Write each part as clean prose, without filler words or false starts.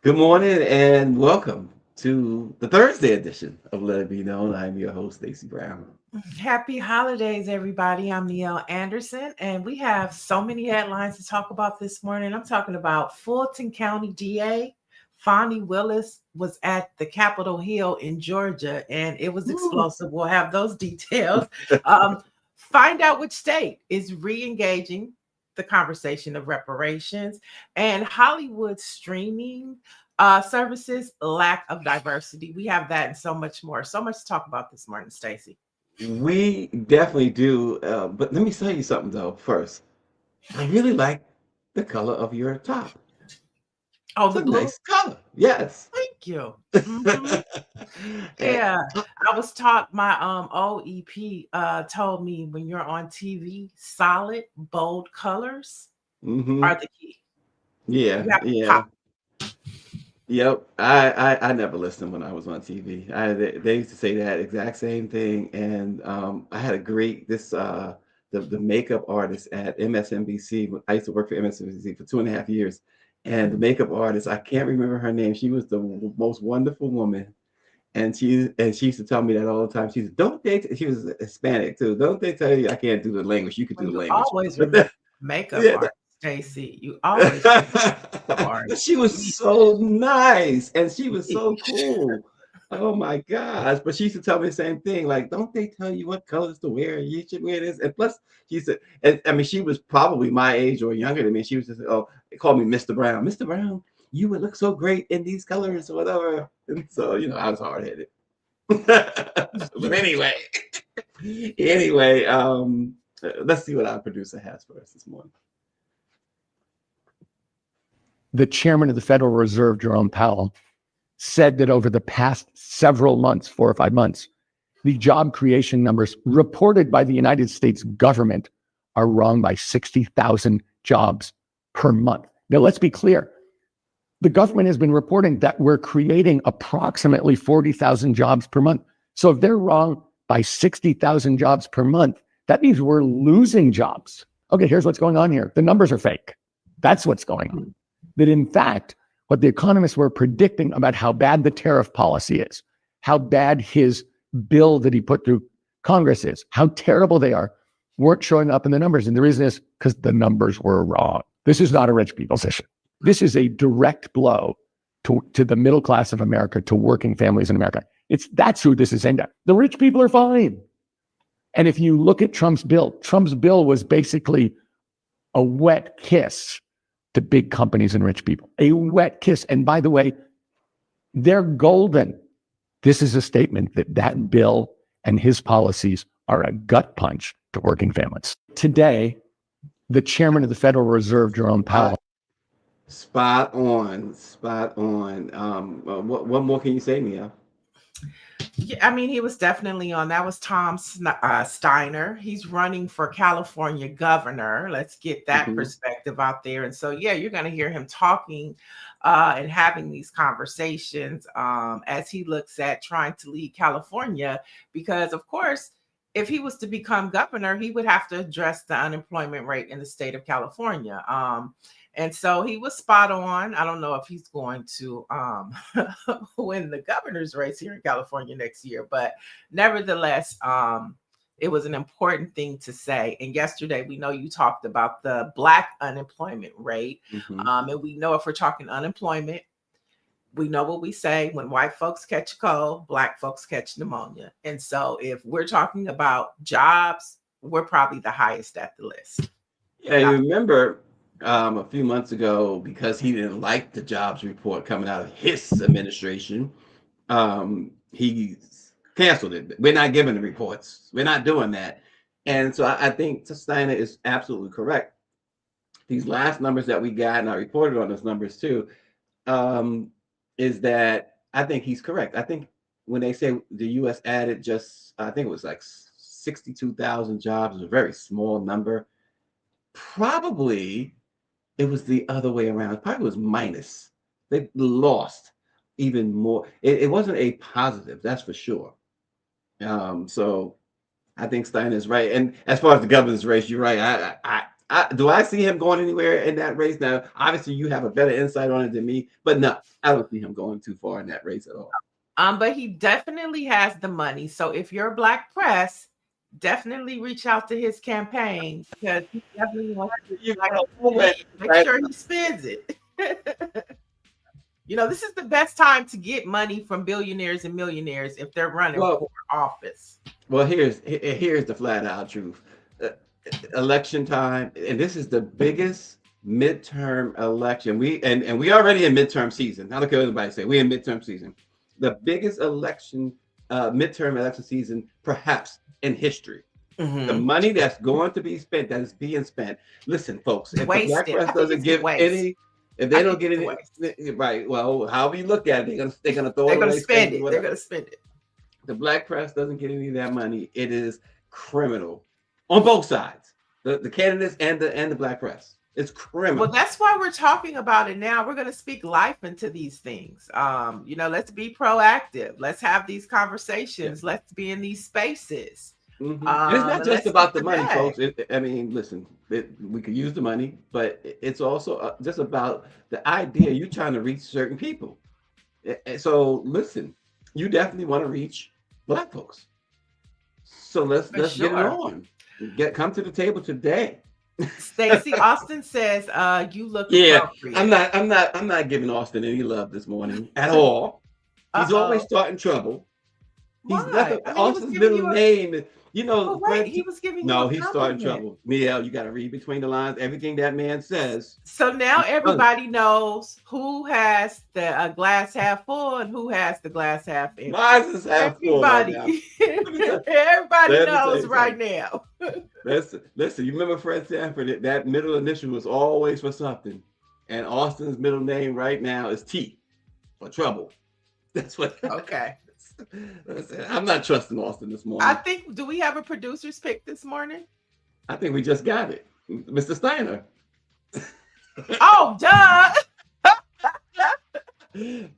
Good morning and welcome to the Thursday edition of Let It Be Known. I'm your host, Stacy Brown. Happy holidays, everybody. I'm Niele Anderson, and we have so many headlines to talk about this morning. I'm talking about Fulton County DA Fonnie Willis was at the Capitol Hill in Georgia, and it was Woo. explosive. We'll have those details. Um, find out which state is re-engaging the conversation of reparations, and Hollywood streaming services lack of diversity. We have that and so much more. So much to talk about this morning, Stacy. We definitely do. But let me tell you something, though, first. I really like the color of your top. Oh, It's the a blue? nice color. Yes. Thank you. Mhm. And, Yeah. I was taught my OEP told me when you're on TV, solid, bold colors are mhm. the key. Yeah, You have to yeah. pop. Yep, I never listened when I was on TV. They used to say that exact same thing, and I had a great the makeup artist at MSNBC. I used to work for MSNBC for 2.5 years, and the makeup artist, I can't remember her name. She was the most wonderful woman, and she used to tell me that all the time. She said, "Don't they?" She was Hispanic too. Don't they tell you I can't do the language? You could Well, do the you language, always but remember makeup yeah, art, Stacy. You always makeup art. but she was so nice and she was so cool. Oh my gosh. But she used to tell me the same thing. Like, don't they tell you what colors to wear? You should wear this. And plus, she said, and I mean, she was probably my age or younger than me. She was just, oh, they called me Mr. Brown. Mr. Brown, you would look so great in these colors or whatever. And so, I was hard headed. But anyway, let's see what our producer has for us this morning. The chairman of the Federal Reserve, Jerome Powell, said that over the past several months, 4 or 5 months, the job creation numbers reported by the United States government are wrong by 60,000 jobs per month. Now, let's be clear. The government has been reporting that we're creating approximately 40,000 jobs per month. So if they're wrong by 60,000 jobs per month, that means we're losing jobs. Okay, here's what's going on here. The numbers are fake. That's what's going on. That in fact, what the economists were predicting about how bad the tariff policy is, how bad his bill that he put through Congress is, how terrible they are, weren't showing up in the numbers. And the reason is because the numbers were wrong. This is not a rich people's issue. This is a direct blow to the middle class of America, to working families in America. That's who this is aimed at. The rich people are fine. And if you look at Trump's bill was basically a wet kiss to big companies and rich people. A wet kiss. And by the way, they're golden. This is a statement that bill and his policies are a gut punch to working families. Today, the chairman of the Federal Reserve, Jerome Powell. Spot on, spot on. What more can you say, Mia? Yeah, I mean, he was definitely on. That was Tom Steiner. He's running for California governor. Let's get that Mm-hmm. perspective out there. And so, yeah, you're going to hear him talking and having these conversations as he looks at trying to lead California. Because, of course, if he was to become governor, he would have to address the unemployment rate in the state of California. And so he was spot on. I don't know if he's going to win the governor's race here in California next year, but nevertheless, it was an important thing to say. And yesterday, we know you talked about the Black unemployment rate. Mm-hmm. And we know if we're talking unemployment, we know what we say: when white folks catch a cold, Black folks catch pneumonia. And so if we're talking about jobs, we're probably the highest at the list. Yeah, you remember a few months ago, because he didn't like the jobs report coming out of his administration, he canceled it. We're not giving the reports. We're not doing that. And so I think Steiner is absolutely correct. These last numbers that we got, and I reported on those numbers too, is that I think he's correct. I think when they say the U.S. added just, I think it was like 62,000 jobs, it was a very small number. Probably it was the other way around. It probably was minus. They lost even more. It wasn't a positive, that's for sure. So I think Stein is right. And as far as the governor's race, you're right. Do I see him going anywhere in that race? Now, obviously, you have a better insight on it than me, but no, I don't see him going too far in that race at all. But he definitely has the money. So if you're Black Press, definitely reach out to his campaign because he definitely wants to make sure he spends it. This is the best time to get money from billionaires and millionaires if they're running for office. Well, here's the flat out truth. Election time, and this is the biggest midterm election. We already in midterm season. I don't care what anybody say. We're in midterm season. The biggest midterm election season, perhaps in history. Mm-hmm. The money that's going to be spent, that is being spent. Listen, folks, if the Black Press doesn't give any, if they don't get any, right? Well, however you look at it, they're gonna throw it away. They're gonna spend it. They're gonna spend it. The Black Press doesn't get any of that money. It is criminal on both sides, the candidates and the Black Press. It's criminal. Well, that's why we're talking about it now. We're going to speak life into these things. Let's be proactive. Let's have these conversations. Yeah. Let's be in these spaces. Mm-hmm. It's not just about the money, folks. Listen, we could use the money, but it's also just about the idea you're trying to reach certain people. So listen, you definitely want to reach Black folks. So let's get it on. Come to the table today. Stacy, Austin says you look appropriate. I'm not giving Austin any love this morning at all. He's always starting trouble. Austin's middle name. He was giving you no, he's starting trouble. Niele, you got to read between the lines. Everything that man says. So now everybody knows who has the glass half full and who has the glass half empty. Mine is half full. Everybody knows right now. Listen. You remember Fred Sanford? That middle initial was always for something, and Austin's middle name right now is T for trouble. That's what. Okay. I'm not trusting Austin this morning. Do we have a producer's pick this morning? I think we just got it. Mr. Steiner. Oh, duh. You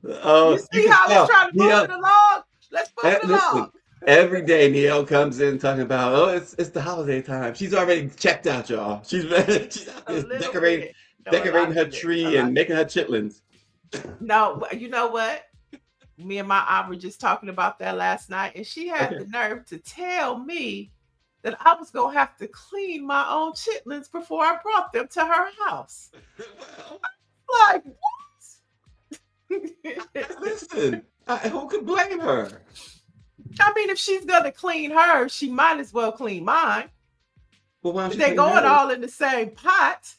see how we're trying to move it along? Let's move it along. Every day Niele comes in talking about, it's the holiday time. She's already checked out, y'all. She's decorating her tree and making her chitlins. No, you know what? Me and my aunt were just talking about that last night, and she had the nerve to tell me that I was gonna have to clean my own chitlins before I brought them to her house. Like, what? Listen, who could blame her? I mean, if she's gonna clean her, she might as well clean mine. Well, why don't they're going all in the same pot.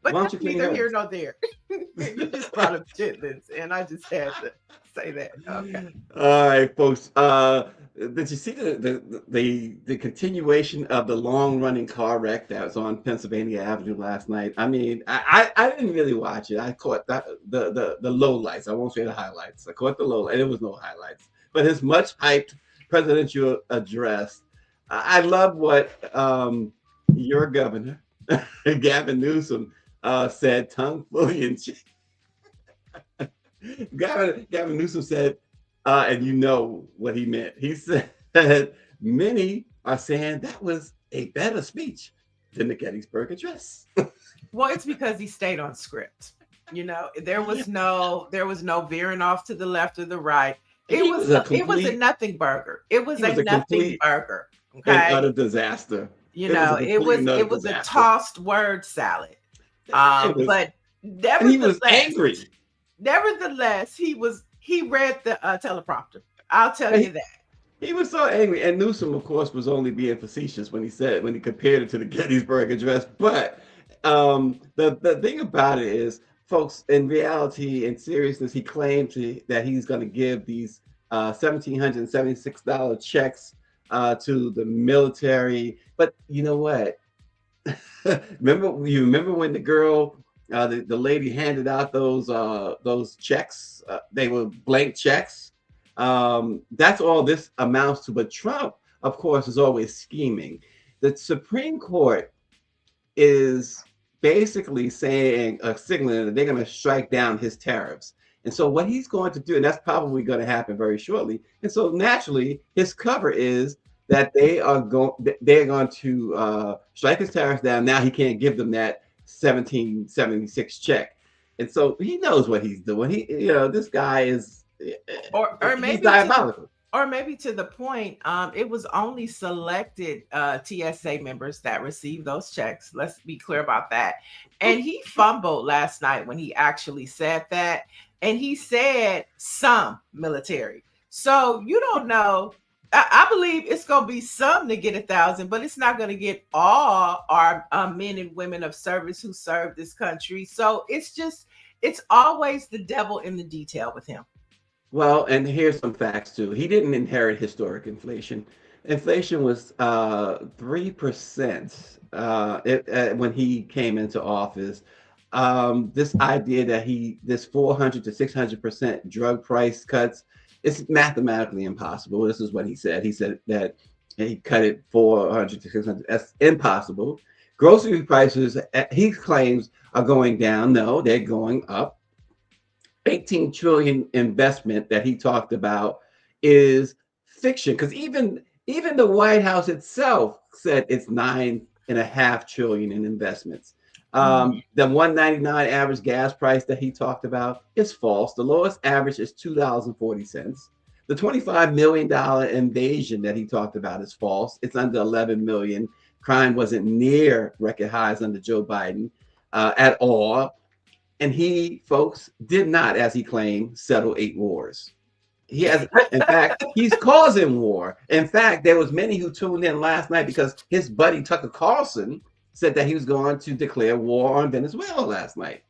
But that's neither here nor there. You just brought up chitlins, and I just had to say that. Okay. All right, folks. Did you see the continuation of the long-running car wreck that was on Pennsylvania Avenue last night? I mean, I didn't really watch it. I caught the lowlights. I won't say the highlights. I caught the lowlights. There was no highlights. But his much-hyped presidential address, I love what your governor, Gavin Newsom, said, tongue fully in cheek. Gavin Newsom said, and you know what he meant. He said, many are saying that was a better speech than the Gettysburg Address. Well, it's because he stayed on script. There was no veering off to the left or the right. It was a nothing burger. It was a nothing burger. Okay, and utter disaster. It was a tossed word salad. But nevertheless, he was angry. Nevertheless, he read the teleprompter. I'll tell you that. He was so angry. And Newsom, of course, was only being facetious when he compared it to the Gettysburg Address. But the thing about it is, folks, in reality and seriousness, he claimed that he's going to give these $1,776 checks to the military. But you know what? Remember when the girl, the lady handed out those checks? They were blank checks. That's all this amounts to. But Trump, of course, is always scheming. The Supreme Court is basically signaling that they're going to strike down his tariffs. And so what he's going to do, and that's probably going to happen very shortly. And so naturally, his cover is that they're going to strike his tariffs down. Now he can't give them that 1776 check, and so he knows what he's doing. This guy is or he's maybe diabolical. or maybe to the point, it was only selected TSA members that received those checks. Let's be clear about that. And he fumbled last night when he actually said that. And he said some military. So you don't know. I believe it's going to be some to get 1,000, but it's not going to get all our men and women of service who serve this country. So it's always the devil in the detail with him. Well, and here's some facts too. He didn't inherit historic inflation. Inflation was 3% when he came into office. This idea that this 400 to 600% drug price cuts, it's mathematically impossible. This is what he said. He said that he cut it 400 to 600. That's impossible. Grocery prices, he claims, are going down. No, they're going up. 18 trillion investment that he talked about is fiction, because even the White House itself said it's 9.5 trillion in investments. The 1.99 average gas price that he talked about is false. The lowest average is $2.40. The $25 million invasion that he talked about is false. It's under 11 million. Crime wasn't near record highs under Joe Biden at all. And he, folks, did not, as he claimed, settle 8 wars. He has, in fact, he's causing war. In fact, there was many who tuned in last night because his buddy Tucker Carlson said that he was going to declare war on Venezuela last night.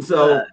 So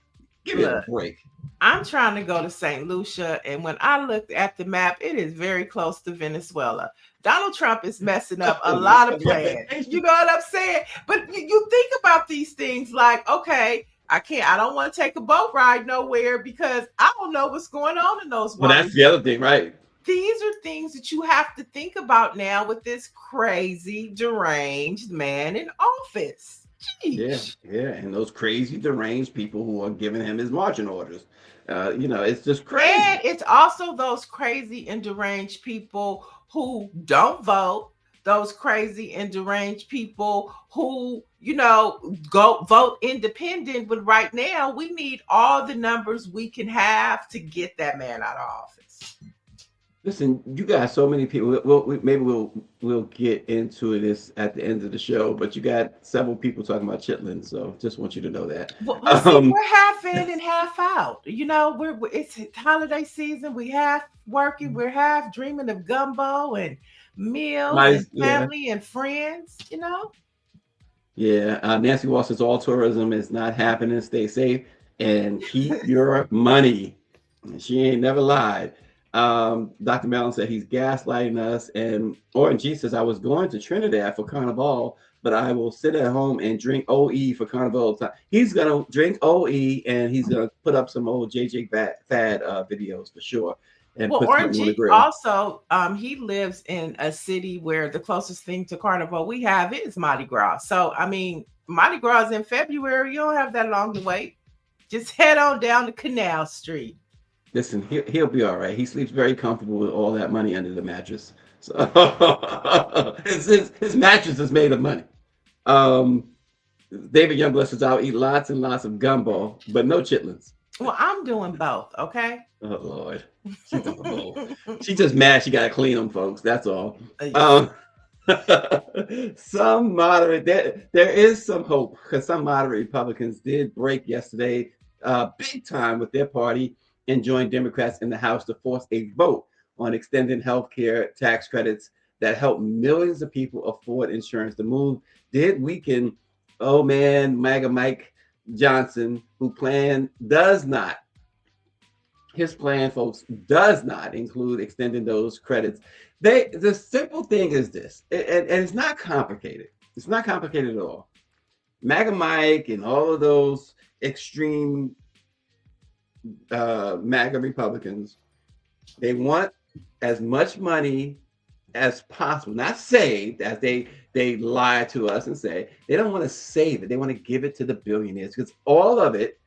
give it a break. I'm trying to go to St. Lucia, and when I looked at the map, it is very close to Venezuela. Donald Trump is messing up a lot of plans. You know what I'm saying? But you think about these things like, okay, I don't want to take a boat ride nowhere because I don't know what's going on in those waters. Well, that's the other thing, right? These are things that you have to think about now with this crazy, deranged man in office. Jeez. Yeah, and those crazy, deranged people who are giving him his marching orders. It's just crazy. And it's also those crazy and deranged people who don't vote, those crazy and deranged people who, go vote independent. But right now, we need all the numbers we can have to get that man out of office. Listen, you got so many people. We'll get into this at the end of the show, but you got several people talking about chitlins, so just want you to know that. Well, see, we're half in and half out. It's holiday season. We half working. We're half dreaming of gumbo and meals and family and friends. Yeah, Nancy Wall says all tourism is not happening. Stay safe and keep your money. She ain't never lied. Dr. Mellon said he's gaslighting us, and Orange G says I was going to Trinidad for Carnival, but I will sit at home and drink OE for Carnival time. He's gonna drink OE and he's gonna put up some old JJ Fad videos for sure. And well, Orange G also, he lives in a city where the closest thing to Carnival we have is Mardi Gras. So I mean, Mardi Gras is in February. You don't have that long to wait. Just head on down to Canal Street. Listen, he'll be all right. He sleeps very comfortable with all that money under the mattress. So his mattress is made of money. David Youngblood says I'll eat lots and lots of gumbo, but no chitlins. Well, I'm doing both, okay? Oh Lord, she's doing both. She's just mad she got to clean them, folks. That's all. Some moderate, there is some hope because some moderate Republicans did break yesterday, big time with their party, and join Democrats in the House to force a vote on extending health care tax credits that help millions of people afford insurance. The move did weaken, MAGA Mike Johnson, whose plan, folks, does not include extending those credits. The simple thing is this, and it's not complicated. It's not complicated at all. MAGA Mike and all of those extreme MAGA Republicans, they want as much money as possible, not saved, as they lie to us and say. They don't want to save it. They want to give it to the billionaires because all of it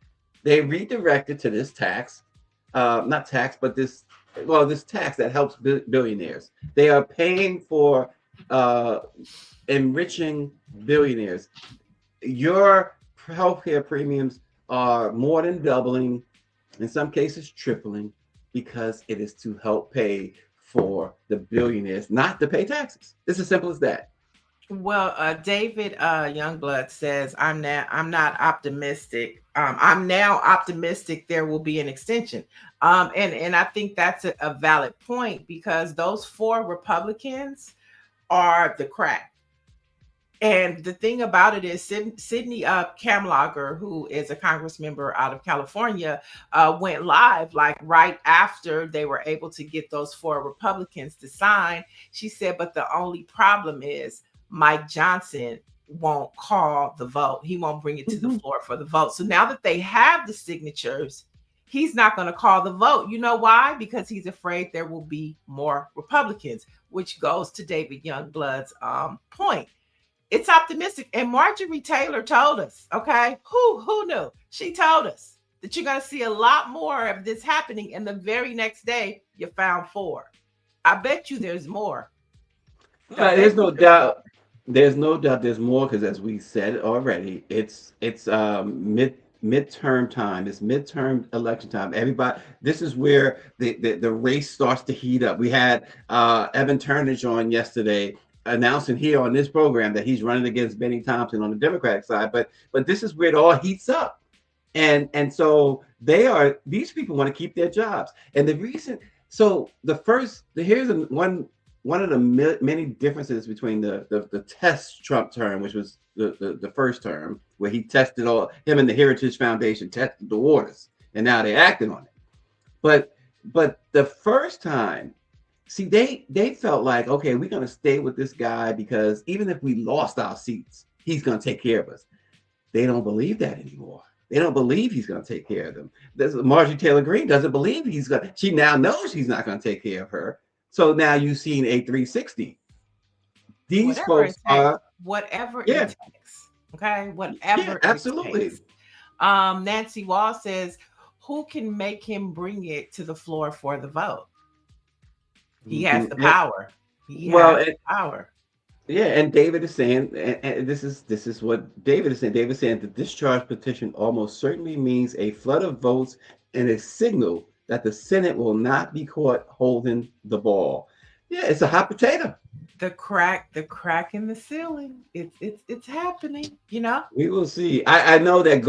they redirected to this tax, not tax, but this well, this tax that helps billionaires. They are paying for uh, enriching billionaires. Your healthcare premiums are more than doubling, in some cases tripling, because it is to help pay for the billionaires, not to pay taxes. It's as simple as that. Well, David Youngblood says, I'm not optimistic. I'm now optimistic there will be an extension. And I think that's a valid point, because those four Republicans are the crack. And the thing about it is, Sydney Kamlager, who is a Congress member out of California, went live like right after they were able to get those four Republicans to sign. She said, but the only problem is Mike Johnson won't call the vote. He won't bring it to the floor for the vote. So now that they have the signatures, he's not going to call the vote. You know why? Because he's afraid there will be more Republicans, which goes to David Youngblood's point. It's optimistic. And Marjorie Taylor told us, okay, who knew? She told us that you're going to see a lot more of this happening. And the very next day, you found four. I bet you there's more. There's no doubt. There's no doubt there's more, because as we said already, it's midterm time. It's midterm election time. Everybody, this is where the race starts to heat up. We had Evan Turnage on yesterday, announcing here on this program that he's running against Benny Thompson on the Democratic side, but this is where it all heats up, and so these people want to keep their jobs, and the reason. So here's one of the many differences between the test Trump term, which was the first term, where he tested him and the Heritage Foundation tested the waters, and now they're acting on it, but the first time. See, they felt like, okay, we're going to stay with this guy because even if we lost our seats, he's going to take care of us. They don't believe that anymore. They don't believe he's going to take care of them. Marjorie Taylor Greene doesn't believe she now knows he's not going to take care of her. So now you've seen a 360. These folks are whatever it takes. Okay, whatever. Absolutely. It takes. Nancy Wall says, who can make him bring it to the floor for the vote? He has the power. He has the power. Yeah, and David is saying, and this is what David is saying. David is saying the discharge petition almost certainly means a flood of votes and a signal that the Senate will not be caught holding the ball. Yeah, it's a hot potato. The crack in the ceiling. It's happening. You know. We will see. I know that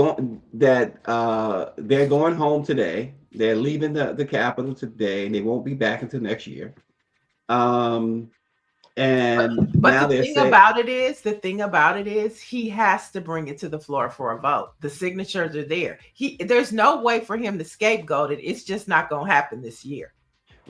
they're going home today. They're leaving the Capitol today, and they won't be back until next year. And but now the thing about it is he has to bring it to the floor for a vote. The signatures are there. There's no way for him to scapegoat it. It's just not going to happen this year.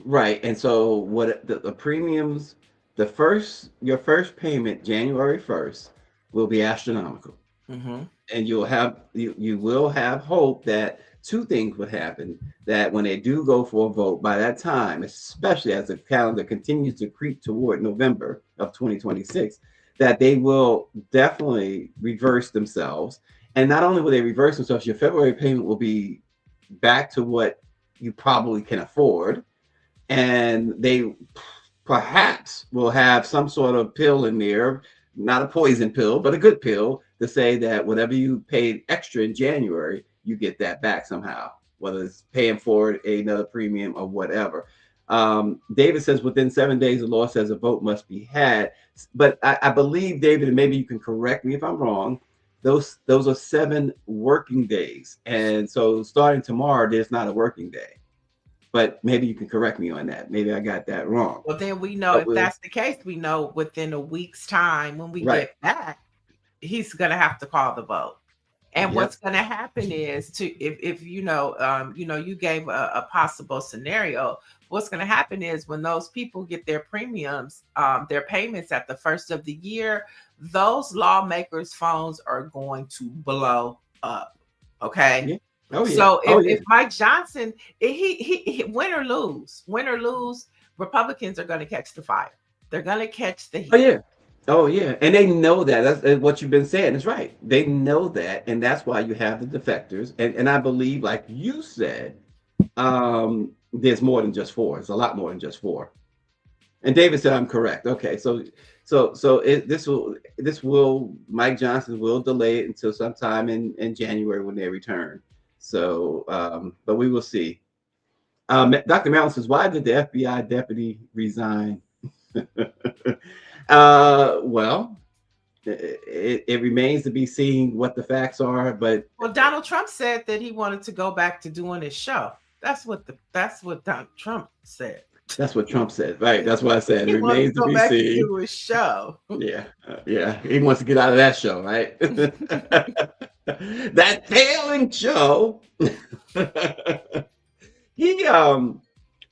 Right. And so what the premiums, your first payment January 1st will be astronomical. Mm-hmm. And you will have hope that two things would happen, that when they do go for a vote, by that time, especially as the calendar continues to creep toward November of 2026, that they will definitely reverse themselves. And not only will they reverse themselves, your February payment will be back to what you probably can afford. And they perhaps will have some sort of pill in there, not a poison pill, but a good pill, to say that whatever you paid extra in January, you get that back somehow, whether it's paying for another premium or whatever. David says within 7 days, the law says a vote must be had. But I believe, David, and maybe you can correct me if I'm wrong, those are 7 working days. And so starting tomorrow, there's not a working day. But maybe you can correct me on that. Maybe I got that wrong. Well, then we know, if that's the case, we know within a week's time when we get back, he's going to have to call the vote. And what's going to happen is, if you gave a possible scenario, what's going to happen is when those people get their premiums, their payments at the first of the year, those lawmakers' phones are going to blow up. Okay. Yeah. Oh, yeah. So if Mike Johnson, he win or lose, Republicans are going to catch the fire. They're going to catch the heat. Oh, yeah. And they know that. That's what you've been saying. It's right. They know that. And that's why you have the defectors. And I believe, like you said, there's more than just 4. It's a lot more than just 4. And David said I'm correct. Okay, so this will Mike Johnson will delay it until sometime in January when they return. So, but we will see. Dr. Mellon says, why did the FBI deputy resign? Well, it remains to be seen what the facts are. But well, Donald Trump said that he wanted to go back to doing his show. That's what Donald Trump said. That's what Trump said, right? That's what I said. He It remains to go be back seen. to do his show. Yeah, yeah. He wants to get out of that show, right? That failing show. He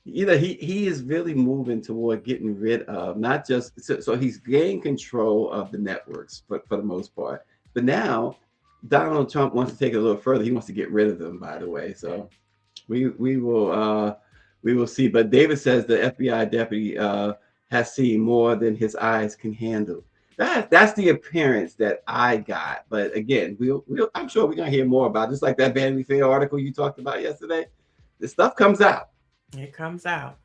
he is really moving toward getting rid of not just so he's gained control of the networks, but for the most part. But now Donald Trump wants to take it a little further. He wants to get rid of them, by the way. So we will see. But David says the FBI deputy has seen more than his eyes can handle. That's the appearance that I got. But again, I'm sure we're gonna hear more about it. Just like that Vanity Fair article you talked about yesterday. This stuff comes out. It comes out.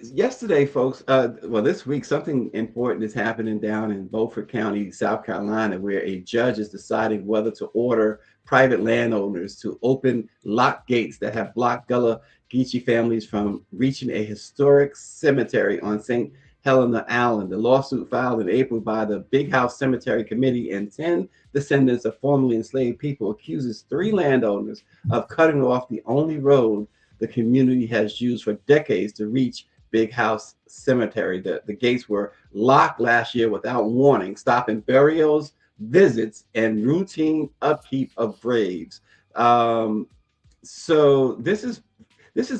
Yesterday, folks, well, this week, something important is happening down in Beaufort County, South Carolina, where a judge is deciding whether to order private landowners to open lock gates that have blocked Gullah Geechee families from reaching a historic cemetery on St. Helena Island. The lawsuit filed in April by the Big House Cemetery Committee and 10 descendants of formerly enslaved people accuses 3 landowners of cutting off the only road the community has used for decades to reach Big House Cemetery. The gates were locked last year without warning, stopping burials, visits, and routine upkeep of graves. So this is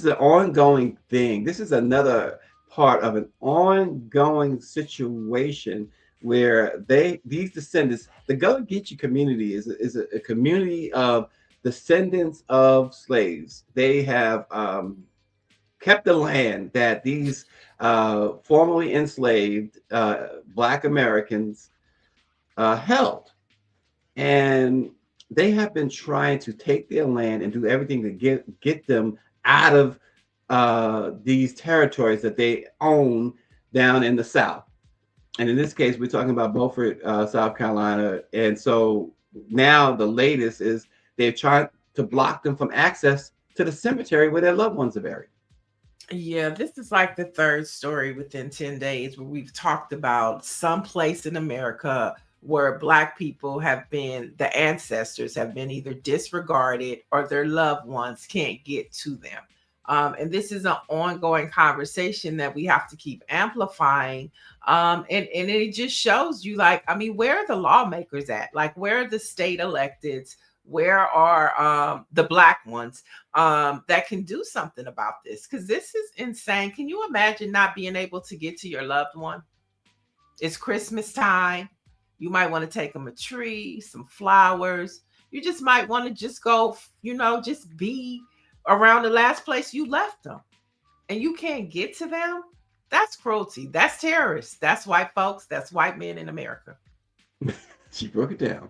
an ongoing thing. This is another part of an ongoing situation where these descendants, the Gullah Geechee community is a community of descendants of slaves. They have kept the land that these formerly enslaved Black Americans held, and they have been trying to take their land and do everything to get them out of these territories that they own down in the South. And in this case, we're talking about Beaufort, South Carolina. And so now the latest is they've tried to block them from access to the cemetery where their loved ones are buried. Yeah, this is like the 3rd story within 10 days where we've talked about some place in America where Black people have been, the ancestors have been either disregarded or their loved ones can't get to them. And this is an ongoing conversation that we have to keep amplifying. And it just shows you, like, I mean, where are the lawmakers at? Like, where are the state electeds? Where are the Black ones that can do something about this? Because this is insane. Can you imagine not being able to get to your loved one? It's Christmas time. You might want to take them a tree, some flowers. You just might want to just go, just be around the last place you left them. And you can't get to them? That's cruelty. That's terrorists. That's white folks. That's white men in America. She broke it down.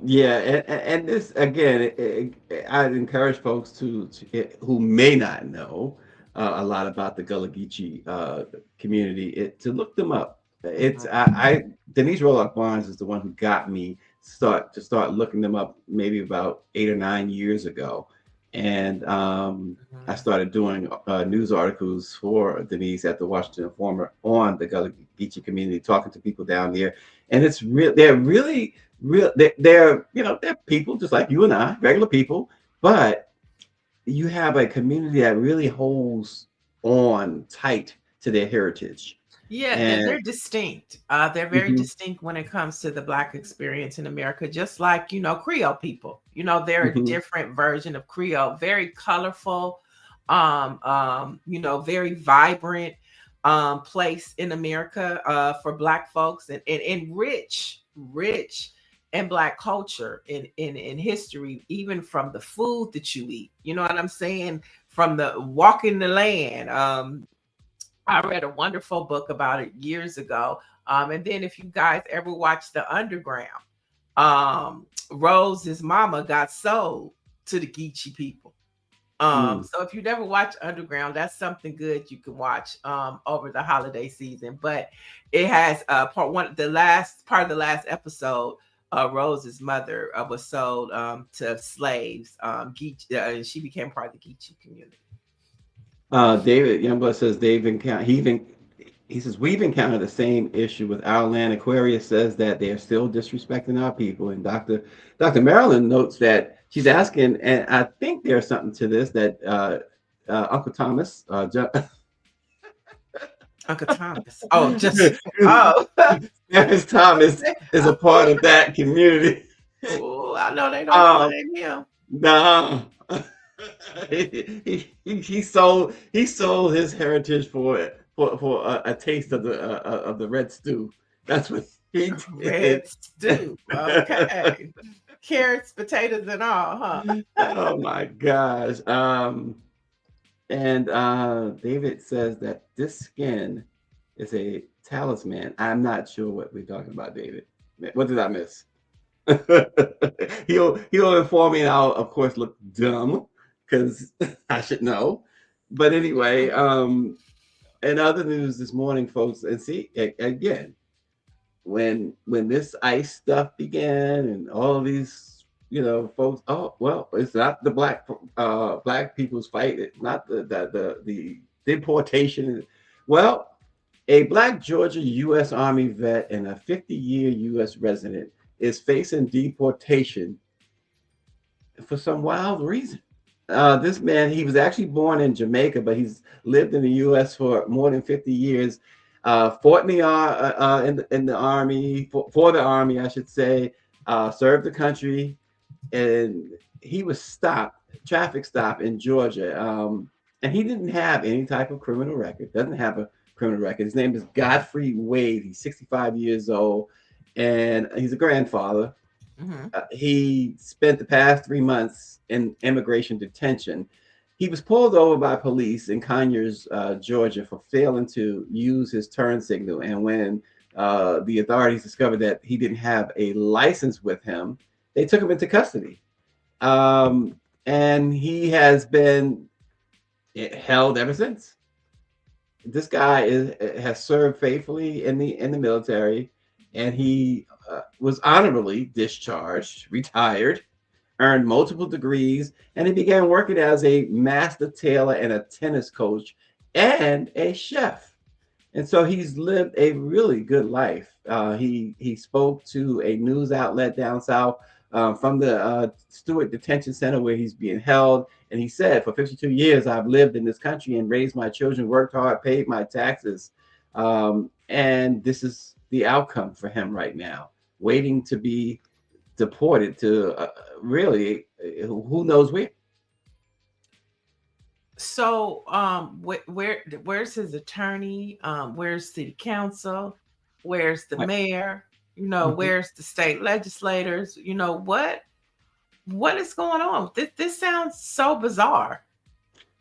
Yeah, and this again, I'd encourage folks who may not know a lot about the Gullah Geechee community to look them up. It's Denise Roloff Barnes is the one who got me start looking them up maybe about 8 or 9 years ago, and I started doing news articles for Denise at the Washington Informer on the Gullah Geechee community, talking to people down there. And it's real. They're really real. They're people just like you and I, regular people. But you have a community that really holds on tight to their heritage. Yeah, and they're distinct. They're very distinct when it comes to the Black experience in America, just like, Creole people. They're a different version of Creole, very colorful, very vibrant place in America for Black folks, and rich in Black culture, in history, even from the food that you eat. You know what I'm saying? From the walking the land. I read a wonderful book about it years ago. And then if you guys ever watch The Underground, Rose's mama got sold to the Geechee people. So if you never watch Underground, that's something good you can watch over the holiday season. But it has the last part of the last episode. Rose's mother was sold to slaves. And she became part of the Geechee community. David Youngblood says he says we've encountered the same issue with our land. Aquarius says that they are still disrespecting our people, and Dr. Marilyn notes that she's asking, and I think there's something to this that Uncle Thomas, Uncle Thomas, Clarence Thomas is a part of that community. Oh, I know they don't blame him. No. He sold his heritage for a taste of the red stew. That's what he did. Red stew. Okay. Carrots, potatoes, and all, huh? Oh my gosh. And David says that this skin is a talisman. I'm not sure what we're talking about, David. What did I miss? He'll inform me, and I'll of course look dumb because I should know. But anyway, in other news this morning, folks, and see again, when this ICE stuff began and all of these, folks, oh well, it's not the black people's fight, it's not the deportation. Well, a Black Georgia U.S. Army vet and a 50-year U.S. resident is facing deportation for some wild reason. This man, he was actually born in Jamaica, but he's lived in the U.S. for more than 50 years. Fought in the Army, for the Army, I should say. Served the country, and he was traffic stop in Georgia, and he didn't have any type of criminal record. Doesn't have a criminal record. His name is Godfrey Wade. He's 65 years old, and he's a grandfather. He spent the past 3 months in immigration detention. He was pulled over by police in Conyers, Georgia, for failing to use his turn signal. And when the authorities discovered that he didn't have a license with him, they took him into custody. And he has been held ever since. This guy has served faithfully in the military, and he was honorably discharged, retired, earned multiple degrees, and he began working as a master tailor and a tennis coach and a chef. And so he's lived a really good life. He spoke to a news outlet down south from the Stewart Detention Center where he's being held. And he said, for 52 years, I've lived in this country and raised my children, worked hard, paid my taxes. And this is the outcome for him right now, waiting to be deported to really who knows where. So where's his attorney? Where's city council? Where's the mayor? Where's the state legislators? What is going on? This sounds so bizarre.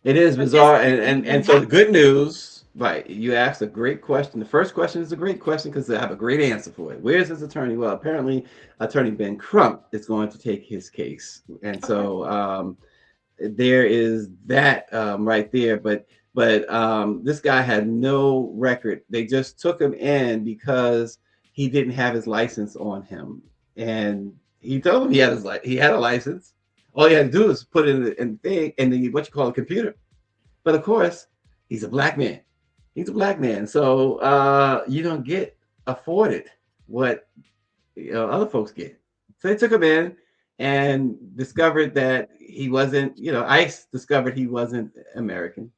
It is bizarre. And so the good news, right? You asked a great question. The first question is a great question because I have a great answer for it. Where's his attorney? Well, apparently Attorney Ben Crump is going to take his case. And so there is that right there. But this guy had no record. They just took him in because he didn't have his license on him. And he told him he had a license. All he had to do is put it in the what you call a computer. But of course, he's a black man. He's a black man. So you don't get afforded what other folks get. So they took him in and discovered that he wasn't, ICE discovered he wasn't American,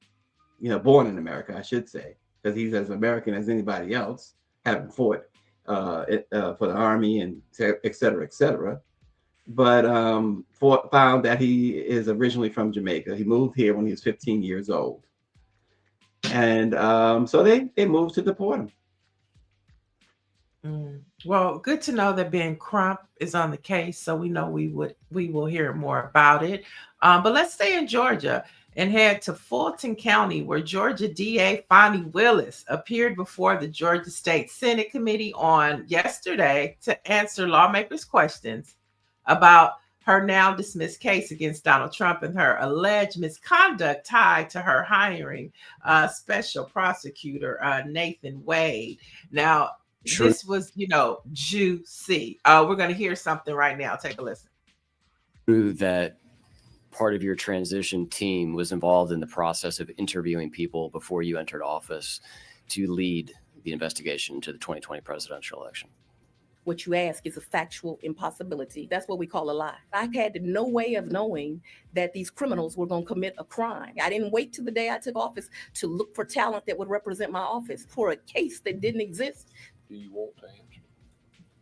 born in America, I should say, because he's as American as anybody else, having fought for the Army and et cetera, et cetera. But found that he is originally from Jamaica. He moved here when he was 15 years old. And so they moved to deport him. Well, good to know that Ben Crump is on the case, so we know we will hear more about it. But let's stay in Georgia and head to Fulton County, where Georgia DA Fonnie Willis appeared before the Georgia State Senate Committee on yesterday to answer lawmakers' questions about her now dismissed case against Donald Trump and her alleged misconduct tied to her hiring special prosecutor Nathan Wade. Now, this was, juicy. We're going to hear something right now. Take a listen. That part of your transition team was involved in the process of interviewing people before you entered office to lead the investigation into the 2020 presidential election. What you ask is a factual impossibility. That's what we call a lie. I had no way of knowing that these criminals were going to commit a crime. I didn't wait till the day I took office to look for talent that would represent my office for a case that didn't exist. Do you want to answer?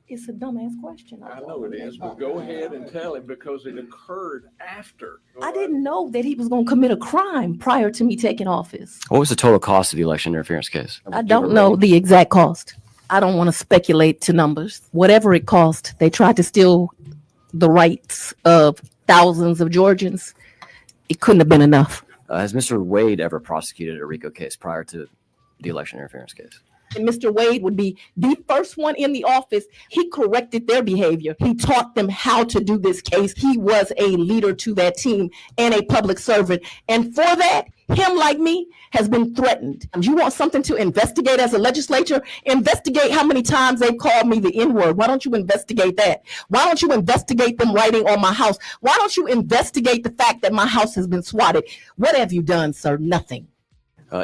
It's a dumbass question. I know it is, but go ahead and tell him because it occurred after. I didn't know that he was going to commit a crime prior to me taking office. What was the total cost of the election interference case? I don't know the exact cost. I don't want to speculate to numbers. Whatever it cost, they tried to steal the rights of thousands of Georgians. It couldn't have been enough. Has Mr. Wade ever prosecuted a RICO case prior to the election interference case? And Mr. Wade would be the first one in the office. He corrected their behavior. He taught them how to do this case. He was a leader to that team and a public servant. And for that, him like me has been threatened. You want something to investigate as a legislature? Investigate how many times they've called me the N-word. Why don't you investigate that? Why don't you investigate them writing on my house? Why don't you investigate the fact that my house has been swatted? What have you done, sir? Nothing.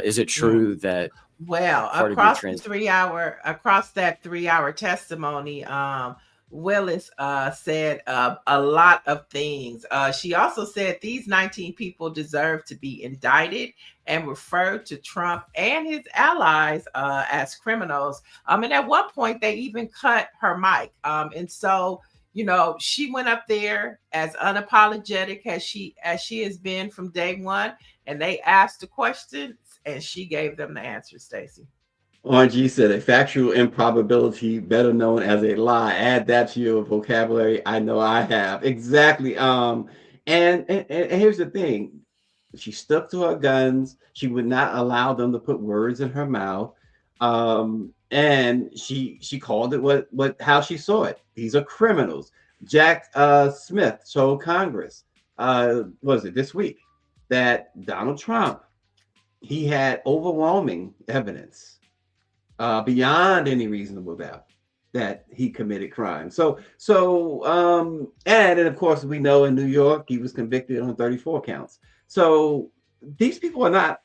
Is it true that across that 3-hour testimony, Willis said a lot of things. She also said these 19 people deserve to be indicted and referred to Trump and his allies as criminals. And at one point they even cut her mic. And so, she went up there as unapologetic as she has been from day one, and they asked the questions and she gave them the answer, Stacy. RG said a factual improbability, better known as a lie. Add that to your vocabulary. I know I have. Exactly. And here's the thing. She stuck to her guns. She would not allow them to put words in her mouth. And she called it how she saw it. These are criminals. Jack Smith told Congress, was it this week, that Donald Trump, he had overwhelming evidence beyond any reasonable doubt that he committed crime. And of course, we know in New York, he was convicted on 34 counts. So these people are not,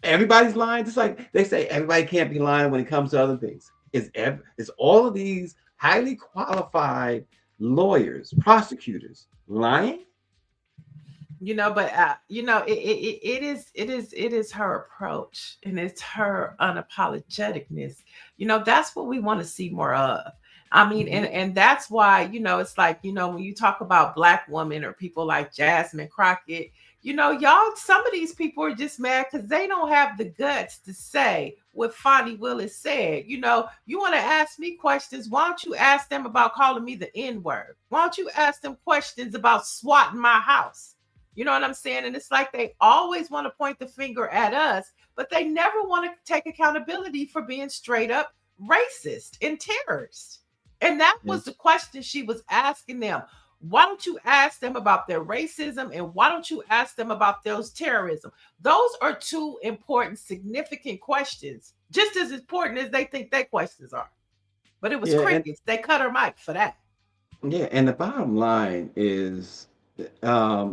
everybody's lying. Just like they say, everybody can't be lying when it comes to other things. Is all of these highly qualified lawyers, prosecutors lying? It is her approach, and it's her unapologeticness. That's what we want to see more of. I mean, and that's why, it's like, when you talk about Black women or people like Jasmine Crockett, some of these people are just mad because they don't have the guts to say what Fonnie Willis said. You want to ask me questions. Why don't you ask them about calling me the N-word? Why don't you ask them questions about swatting my house? You know what I'm saying? And it's like they always want to point the finger at us, but they never want to take accountability for being straight up racist and terrorist. And that was the question she was asking them. Why don't you ask them about their racism, and why don't you ask them about those terrorism? Those are two important, significant questions, just as important as they think their questions are. But it was crickets. They cut her mic for that. Yeah, and the bottom line is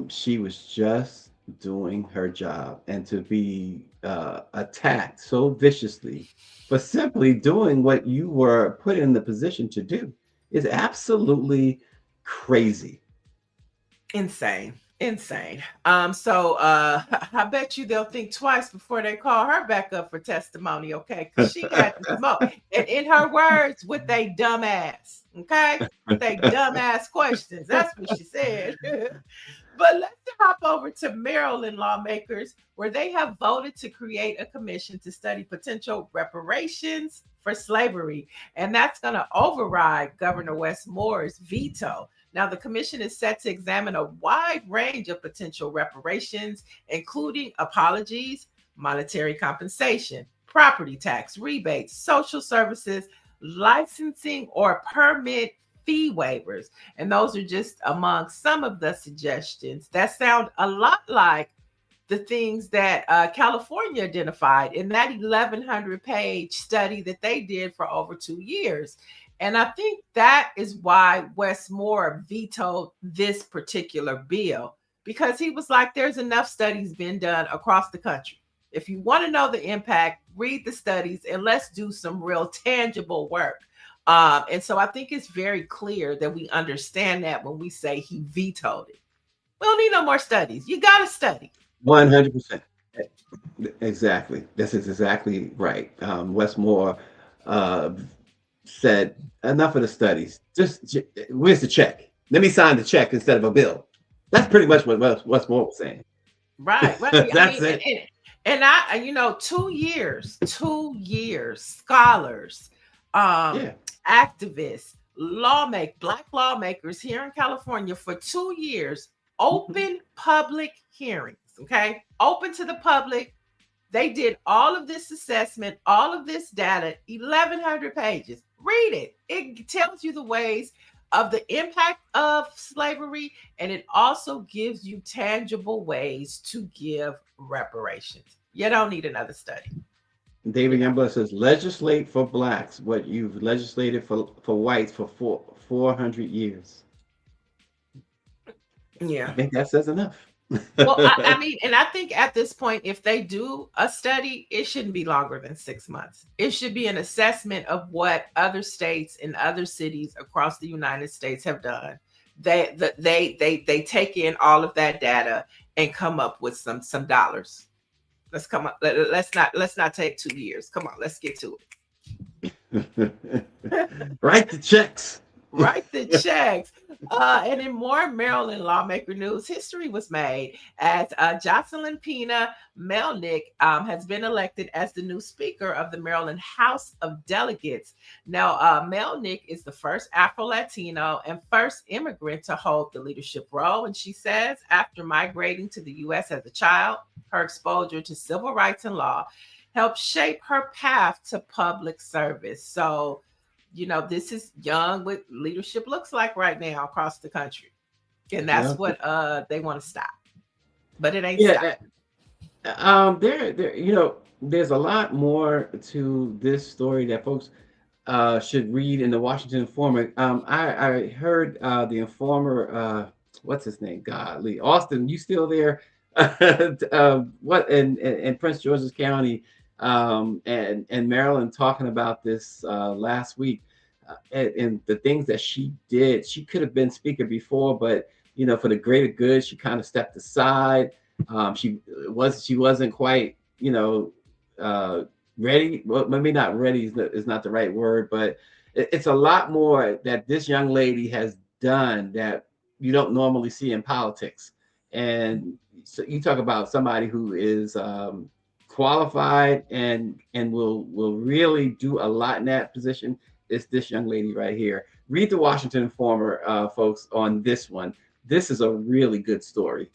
she was just doing her job, and to be attacked so viciously for simply doing what you were put in the position to do is absolutely crazy. Insane. So I bet you they'll think twice before they call her back up for testimony, okay? Because she got the smoke. And in her words, with they dumb ass, okay? With they dumb ass questions. That's what she said. But let's hop over to Maryland lawmakers, where they have voted to create a commission to study potential reparations for slavery. And that's going to override Governor Wes Moore's veto. Now, the commission is set to examine a wide range of potential reparations, including apologies, monetary compensation, property tax, rebates, social services, licensing or permit fee waivers. And those are just among some of the suggestions that sound a lot like the things that California identified in that 1,100-page study that they did for over 2 years. And I think that is why Wes Moore vetoed this particular bill, because he was like, there's enough studies been done across the country. If you want to know the impact, read the studies and let's do some real tangible work. And so I think it's very clear that we understand that when we say he vetoed it. We don't need no more studies. You got to study. 100%. Exactly. This is exactly right. Wes Moore said, enough of the studies. Just where's the check? Let me sign the check instead of a bill. That's pretty much what Wes Moore was saying. Right. That's it. And I, 2 years, scholars, activists, Black lawmakers here in California for 2 years, open public hearings, okay? Open to the public. They did all of this assessment, all of this data, 1,100 pages. Read it. It tells you the ways of the impact of slavery, and it also gives you tangible ways to give reparations. You don't need another study. David Youngblood says, legislate for blacks what you've legislated for whites for 400 years. Yeah. I think that says enough. Well, I mean, and I think at this point, if they do a study, it shouldn't be longer than 6 months. It should be an assessment of what other states and other cities across the United States have done. They take in all of that data and come up with some dollars. Let's come up. Let's not take 2 years. Come on, let's get to it. Write the checks. Write the checks. And in more Maryland lawmaker news, history was made as Jocelyn Pena Melnick has been elected as the new Speaker of the Maryland House of Delegates. Now, Melnick is the first Afro-Latino and first immigrant to hold the leadership role. And she says, after migrating to the U.S. as a child, her exposure to civil rights and law helped shape her path to public service. So, this is young what leadership looks like right now across the country. And that's what they want to stop. But it ain't stop. There's a lot more to this story that folks should read in the Washington Informer. I heard the Informer, what's his name? Godly. Austin, you still there? What in Prince George's County and Maryland talking about this last week, and the things that she did. She could have been speaker before, but for the greater good, she kind of stepped aside. She wasn't quite ready. Well, maybe not ready is not the right word, but it's a lot more that this young lady has done that you don't normally see in politics. And so you talk about somebody who is qualified and will really do a lot in that position. It's this young lady right here. Read the Washington Informer, folks, on this one. This is a really good story.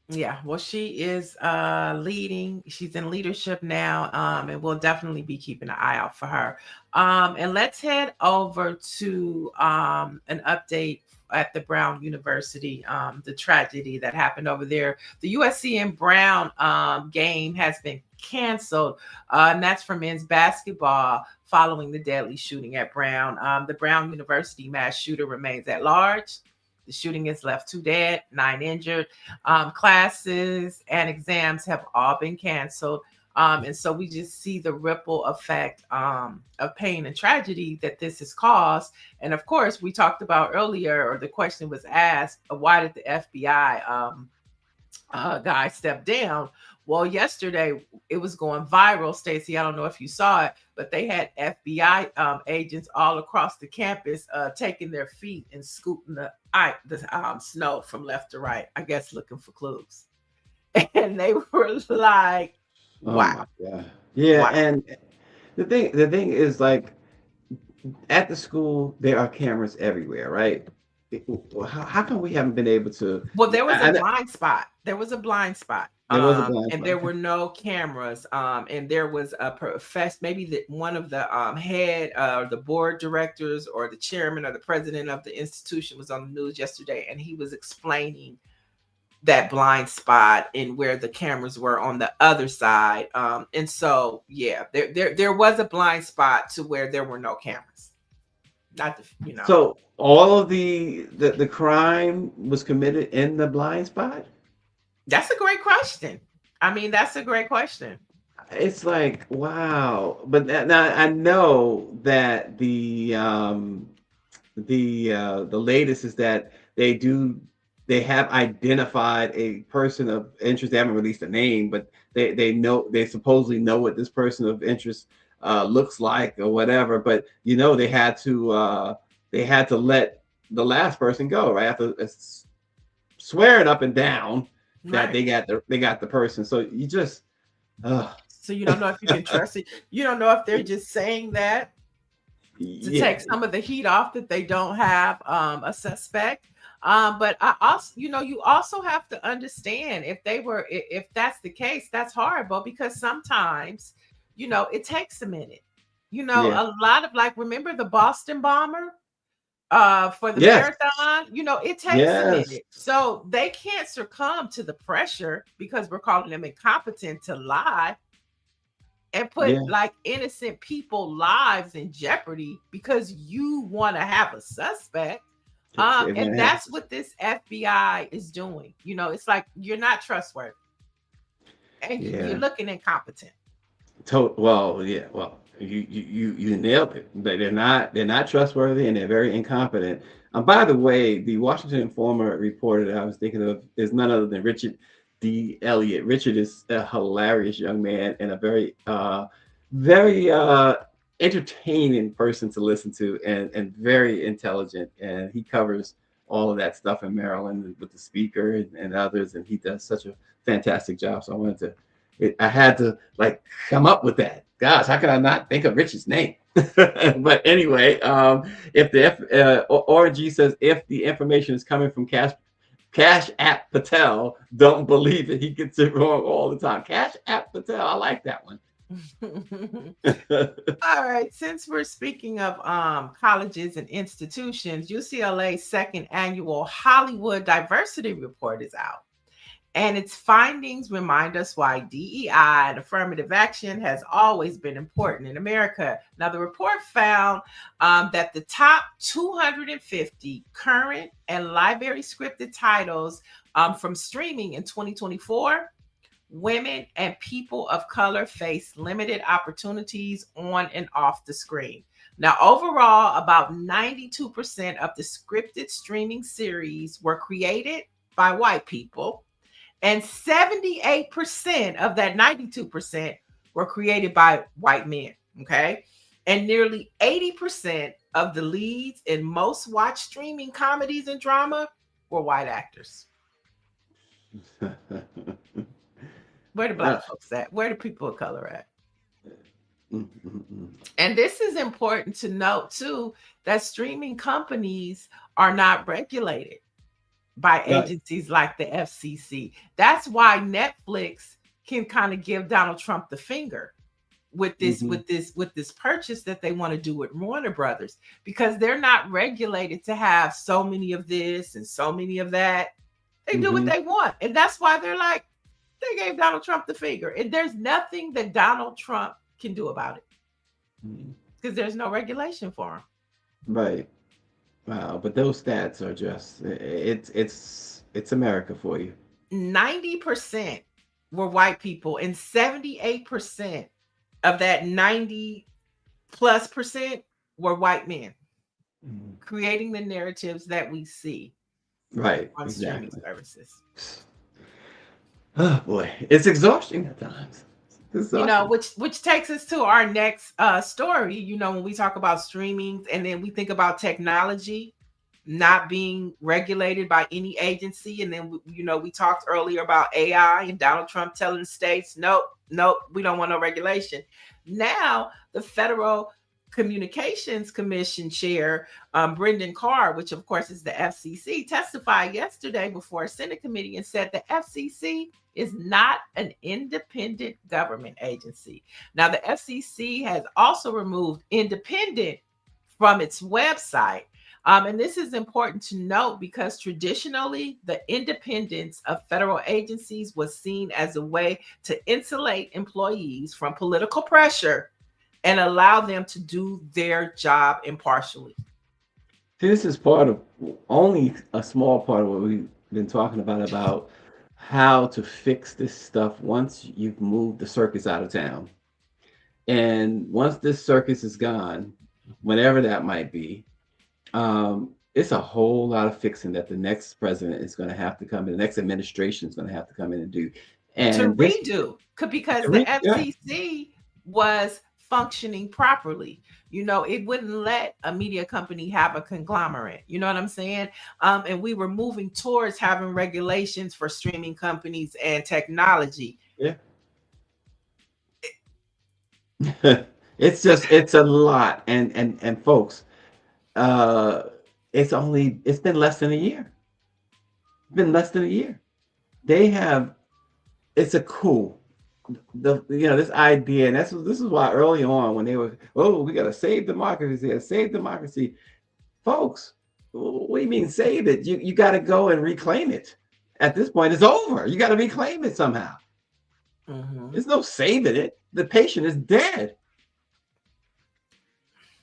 Yeah, well, she is leading. She's in leadership now, and we'll definitely be keeping an eye out for her. And let's head over to an update at the Brown University, the tragedy that happened over there. The USC and Brown game has been canceled, and that's for men's basketball following the deadly shooting at Brown. The Brown University mass shooter remains at large. The shooting has left 2 dead, 9 injured. Classes and exams have all been canceled. And so we just see the ripple effect of pain and tragedy that this has caused. And of course, we talked about earlier, or the question was asked, why did the FBI guy step down? Well, yesterday it was going viral, Stacy. I don't know if you saw it, but they had FBI agents all across the campus taking their feet and scooting the snow from left to right, I guess looking for clues. And they were like, wow. Oh my God. Yeah. Wow. And the thing is, like, at the school, there are cameras everywhere, right? How come we haven't been able to? Well, there was a blind spot. There was a blind spot. There was a blind And spot. there were no cameras. And there was a maybe one of the head the board directors or the chairman or the president of the institution was on the news yesterday, and he was explaining that blind spot and where the cameras were on the other side. And so, yeah, there was a blind spot to where there were no cameras. Not the, So all of the crime was committed in the blind spot? That's a great question. I mean, that's a great question. It's like, wow. But now I know that the latest is that they have identified a person of interest. They haven't released a name, but they supposedly know what this person of interest looks like or whatever. But they had to let the last person go, right? After swearing up and down that Right. they got the person. So you just So you don't know if you can trust it. You don't know if they're just saying that to take some of the heat off that they don't have a suspect. But I also, you also have to understand if that's the case, that's horrible, because sometimes, it takes a minute. Yeah. A lot of, like, remember the Boston bomber for the Yes. marathon? It takes a Yes. minute. So they can't succumb to the pressure because we're calling them incompetent to lie and put Yeah. like innocent people lives in jeopardy because you want to have a suspect. And that's what this FBI is doing. It's like you're not trustworthy and you're looking incompetent. Well, yeah. Well, you nailed it. But they're not trustworthy, and they're very incompetent. By the way, the Washington Informer reported I was thinking of is none other than Richard D. Elliott. Richard is a hilarious young man and a very very entertaining person to listen to, and very intelligent. And he covers all of that stuff in Maryland with the speaker and others, and he does such a fantastic job. So I had to like come up with that. Gosh, how could I not think of Richard's name? But anyway, if the Org says if the information is coming from Cash App Patel, don't believe it. He gets it wrong all the time. Cash App Patel, I like that one. All right, since we're speaking of colleges and institutions, UCLA's second annual Hollywood Diversity Report is out. And its findings remind us why DEI and affirmative action has always been important in America. Now, the report found that the top 250 current and library scripted titles from streaming in 2024, women and people of color face limited opportunities on and off the screen. Now, overall, about 92% of the scripted streaming series were created by white people, and 78% of that 92% were created by white men, okay? And nearly 80% of the leads in most watched streaming comedies and drama were white actors. Where do black folks at? Where do people of color at? And this is important to note too, that streaming companies are not regulated by agencies like the FCC. That's why Netflix can kind of give Donald Trump the finger with this purchase that they want to do with Warner Brothers, because they're not regulated to have so many of this and so many of that. They do what they want. And that's why they're like, they gave Donald Trump the finger. And there's nothing that Donald Trump can do about it because there's no regulation for him. Right. Wow. But those stats are just, it's America for you. 90% were white people, and 78% of that 90+% were white men creating the narratives that we see on streaming services. Oh boy, it's exhausting at times. Which takes us to our next story. When we talk about streaming and then we think about technology not being regulated by any agency, and then we talked earlier about AI and Donald Trump telling states, nope, we don't want no regulation. Now the Federal Communications Commission Chair Brendan Carr, which of course is the FCC, testified yesterday before a Senate committee and said the FCC is not an independent government agency. Now, the FCC has also removed independent from its website. And this is important to note because traditionally, the independence of federal agencies was seen as a way to insulate employees from political pressure and allow them to do their job impartially. This is part of only a small part of what we've been talking about how to fix this stuff once you've moved the circus out of town. And once this circus is gone, whenever that might be, it's a whole lot of fixing that the next president is going to have to come in, the next administration is going to have to come in and do. And to redo, because the FCC was functioning properly. You know, it wouldn't let a media company have a conglomerate. You know what I'm saying? And we were moving towards having regulations for streaming companies and technology. Yeah. It's a lot. And folks, it's been less than a year. It's been less than a year. It's a coup. This idea, and this is why early on when they were, we got to save democracy, save democracy, folks. What do you mean save it? You got to go and reclaim it. At this point, it's over. You got to reclaim it somehow. There's no saving it. The patient is dead.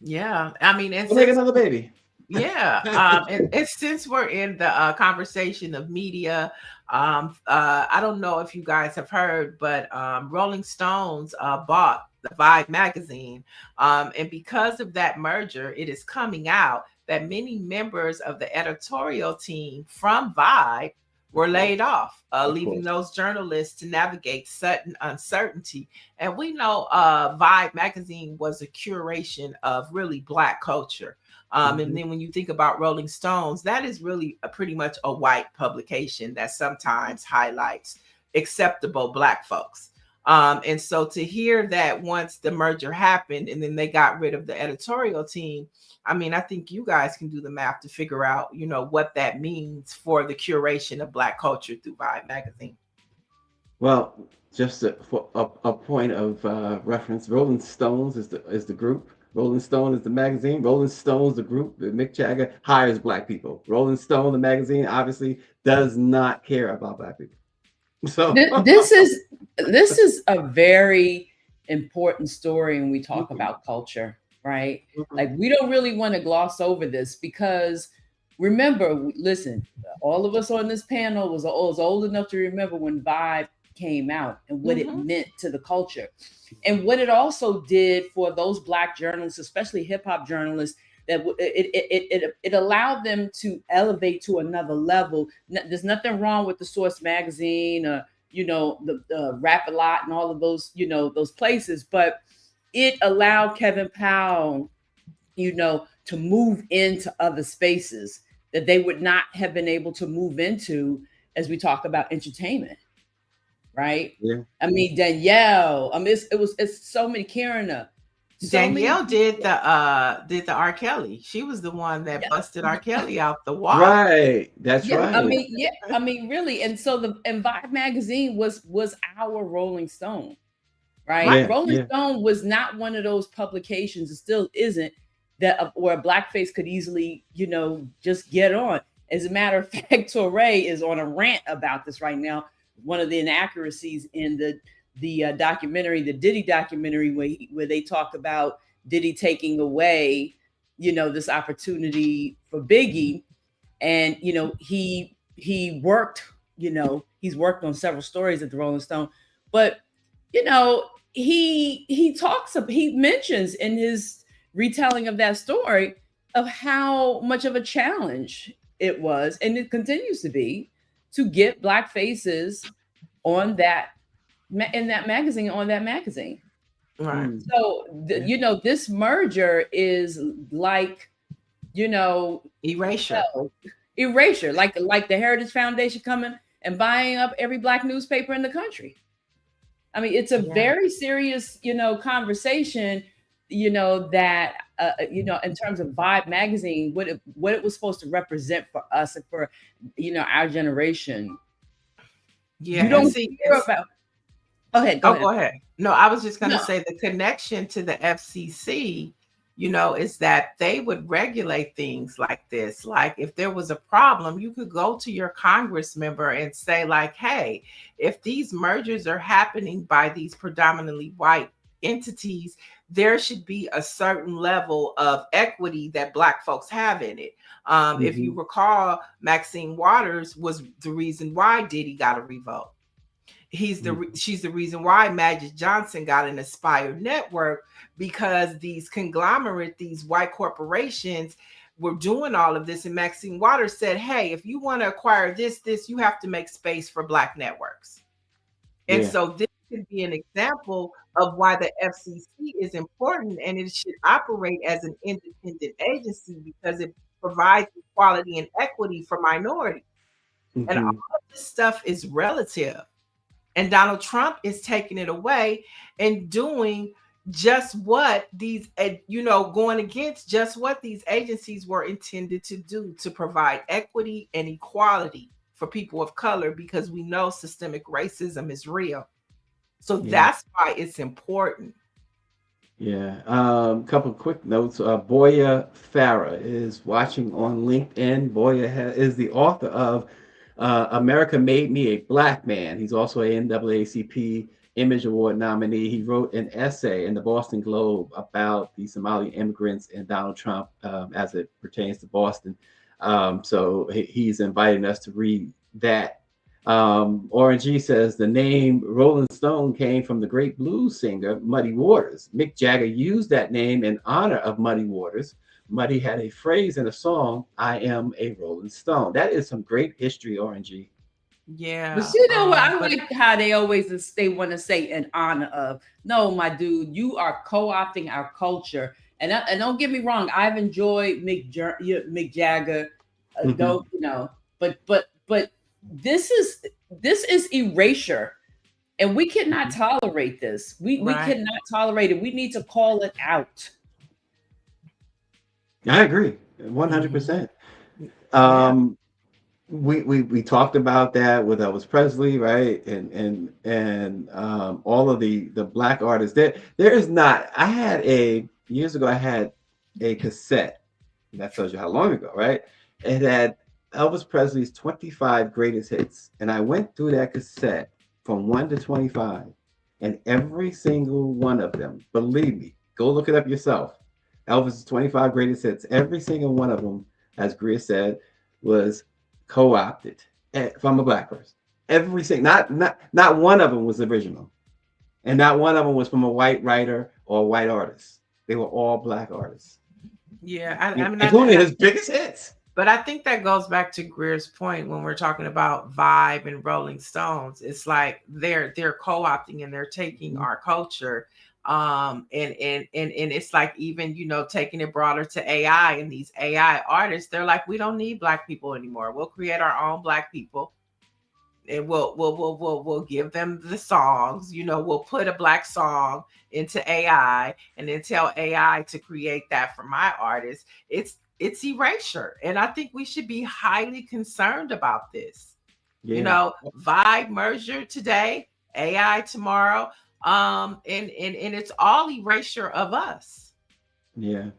Yeah, I mean, and take another baby. Yeah, and since we're in the conversation of media, I don't know if you guys have heard, but Rolling Stones bought the Vibe magazine, and because of that merger, it is coming out that many members of the editorial team from Vibe were laid off, leaving those journalists to navigate sudden uncertainty. And we know Vibe magazine was a curation of really Black culture. And then when you think about Rolling Stones, that is really pretty much a white publication that sometimes highlights acceptable Black folks. And so to hear that once the merger happened and then they got rid of the editorial team, I mean, I think you guys can do the math to figure out, what that means for the curation of Black culture through Vibe magazine. Well, just for a point of reference, Rolling Stones is the group. Rolling Stone is the magazine. Rolling Stone's the group. Mick Jagger hires Black people. Rolling Stone, the magazine, obviously does not care about Black people. So this is a very important story when we talk about culture, right? Like, we don't really want to gloss over this because remember, listen, all of us on this panel was old enough to remember when Vibe came out and what it meant to the culture and what it also did for those Black journalists, especially hip hop journalists, that it allowed them to elevate to another level. There's nothing wrong with the Source magazine, the Rap a Lot and all of those, those places, but it allowed Kevin Powell, to move into other spaces that they would not have been able to move into as we talk about entertainment. Right. Yeah. I mean, Danielle. I mean, it's so many. Karen. Danielle did the R. Kelly. She was the one that busted R. Kelly out the wall. Right. That's right. I mean, really. And so Vibe magazine was our Rolling Stone. Right. Yeah, Rolling Stone was not one of those publications. It still isn't that where a Blackface could easily, just get on. As a matter of fact, Torre is on a rant about this right now. One of the inaccuracies in the documentary, the Diddy documentary, where they talk about Diddy taking away, this opportunity for Biggie, and he worked, he's worked on several stories at the Rolling Stone, but he mentions in his retelling of that story of how much of a challenge it was, and it continues to be, to get Black faces on that magazine. Right. So this merger is like, erasure. Like the Heritage Foundation coming and buying up every Black newspaper in the country. I mean, it's a very serious, conversation that in terms of Vibe magazine, what it was supposed to represent for us and for our generation. Yeah, you don't hear about. Go ahead. Go ahead. No, I was just going to say the connection to the FCC, is that they would regulate things like this. Like if there was a problem, you could go to your Congress member and say like, hey, if these mergers are happening by these predominantly white entities, there should be a certain level of equity that Black folks have in it. If you recall, Maxine Waters was the reason why Diddy got a revote. She's the reason why Magic Johnson got an Aspire network, because these conglomerate, these white corporations were doing all of this. And Maxine Waters said, hey, if you want to acquire this, you have to make space for Black networks. And so this could be an example of why the FCC is important, and it should operate as an independent agency because it provides equality and equity for minorities. And all of this stuff is relative. And Donald Trump is taking it away and doing just what these, going against just what these agencies were intended to do, to provide equity and equality for people of color, because we know systemic racism is real. So that's why it's important. Yeah. Couple quick notes. Boya Farah is watching on LinkedIn. Boya is the author of America Made Me a Black Man. He's also an NAACP Image Award nominee. He wrote an essay in the Boston Globe about the Somali immigrants and Donald Trump as it pertains to Boston. So he's inviting us to read that. Orange G says the name Rolling Stone came from the great blues singer Muddy Waters. Mick Jagger used that name in honor of Muddy Waters. Muddy had a phrase in a song, I am a Rolling Stone. That is some great history, Orange G. Yeah. But you know what? I like how they want to say in honor of. No, my dude, you are co-opting our culture. And don't get me wrong, I've enjoyed Mick Jagger, but this is erasure, and we cannot tolerate this. We cannot tolerate it. We need to call it out. I agree 100%. We talked about that with Elvis Presley, right? And all of the Black artists. There is not. Years ago I had a cassette. That tells you how long ago, right? It had Elvis Presley's 25 greatest hits, and I went through that cassette from 1 to 25, and every single one of them, believe me, go look it up yourself. Elvis's 25 greatest hits, every single one of them, as Greer said, was co-opted from a Black person. Every single, not one of them was original, and not one of them was from a white writer or a white artist. They were all Black artists. Yeah, including his biggest hits. But I think that goes back to Greer's point when we're talking about Vibe and Rolling Stones. It's like they're co-opting and they're taking our culture. And it's like even, taking it broader to AI, and these AI artists, they're like, we don't need Black people anymore. We'll create our own Black people. And we'll give them the songs, we'll put a Black song into AI and then tell AI to create that for my artist. It's erasure. And I think we should be highly concerned about this. Vibe merger today, AI tomorrow. And it's all erasure of us. Yeah.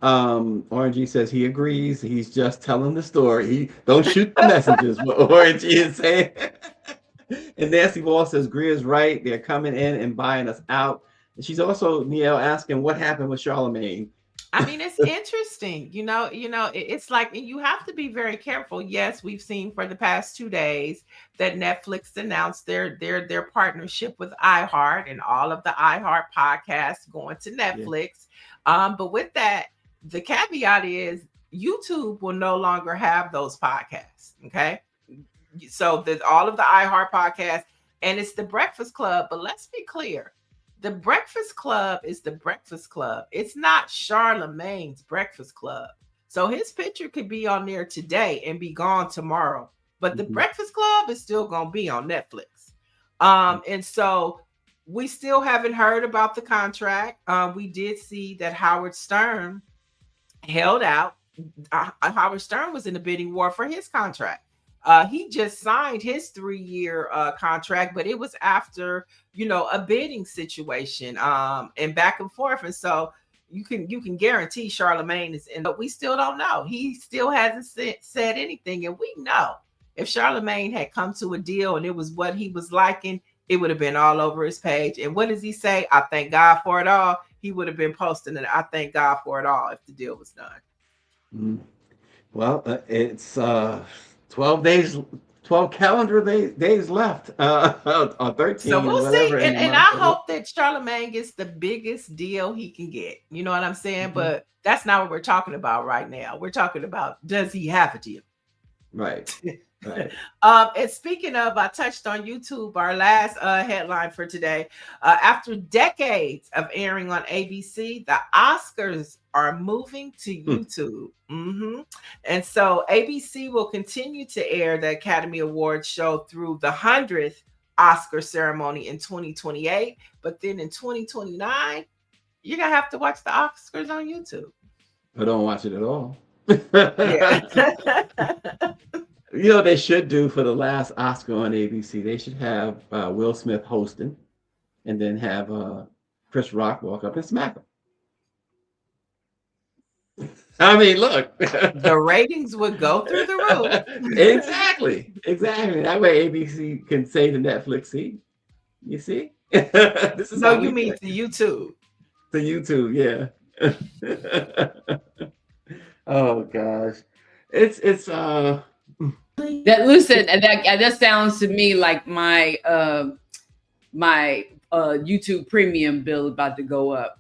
Orange says he agrees. He's just telling the story. He don't shoot the messages. What Orange is saying. And Nancy Wall says Greer's right. They're coming in and buying us out. And she's also, Niele, asking what happened with Charlemagne. I mean, it's interesting, it's like you have to be very careful. Yes, we've seen for the past 2 days that Netflix announced their partnership with iHeart, and all of the iHeart podcasts going to Netflix. Yeah. But with that, the caveat is YouTube will no longer have those podcasts. Okay. So there's all of the iHeart podcasts, and it's the Breakfast Club. But let's be clear. The Breakfast Club is the Breakfast Club. It's not Charlemagne's Breakfast Club. So his picture could be on there today and be gone tomorrow. But the Breakfast Club is still going to be on Netflix. And so we still haven't heard about the contract. We did see that Howard Stern held out. Howard Stern was in the bidding war for his contract. He just signed his 3-year contract, but it was after, a bidding situation and back and forth. And so you can guarantee Charlemagne is in, but we still don't know. He still hasn't said anything. And we know if Charlemagne had come to a deal and it was what he was liking, it would have been all over his page. And what does he say? I thank God for it all. He would have been posting it. I thank God for it all if the deal was done. Mm. Well, it's 12 days, 12 calendar days left, or 13. So we'll see. And I hope that Charlemagne gets the biggest deal he can get. You know what I'm saying? Mm-hmm. But that's not what we're talking about right now. We're talking about, does he have a deal? Right. Right. And speaking of, I touched on YouTube, our last headline for today. After decades of airing on ABC, the Oscars are moving to YouTube. Mm-hmm. And so ABC will continue to air the Academy Awards show through the 100th Oscar ceremony in 2028. But then in 2029, you're going to have to watch the Oscars on YouTube. I don't watch it at all. Yeah. They should do for the last Oscar on ABC, they should have Will Smith hosting and then have Chris Rock walk up and smack him. I mean, look. The ratings would go through the roof. Exactly. That way ABC can say to Netflix, see? You see? This is you mean to YouTube. To YouTube, yeah. Oh gosh. It's that listen, that sounds to me like my my YouTube premium bill about to go up.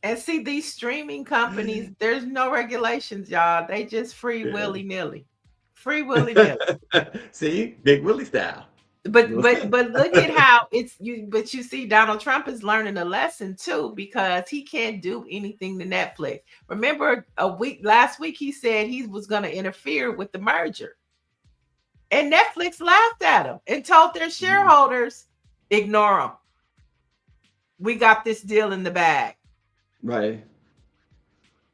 And see, these streaming companies, there's no regulations, y'all. They just free willy-nilly. Free willy-nilly. See, Big Willie style. But look at how but you see Donald Trump is learning a lesson too, because he can't do anything to Netflix. Remember last week he said he was going to interfere with the merger. And Netflix laughed at him and told their shareholders, ignore them. We got this deal in the bag. Right.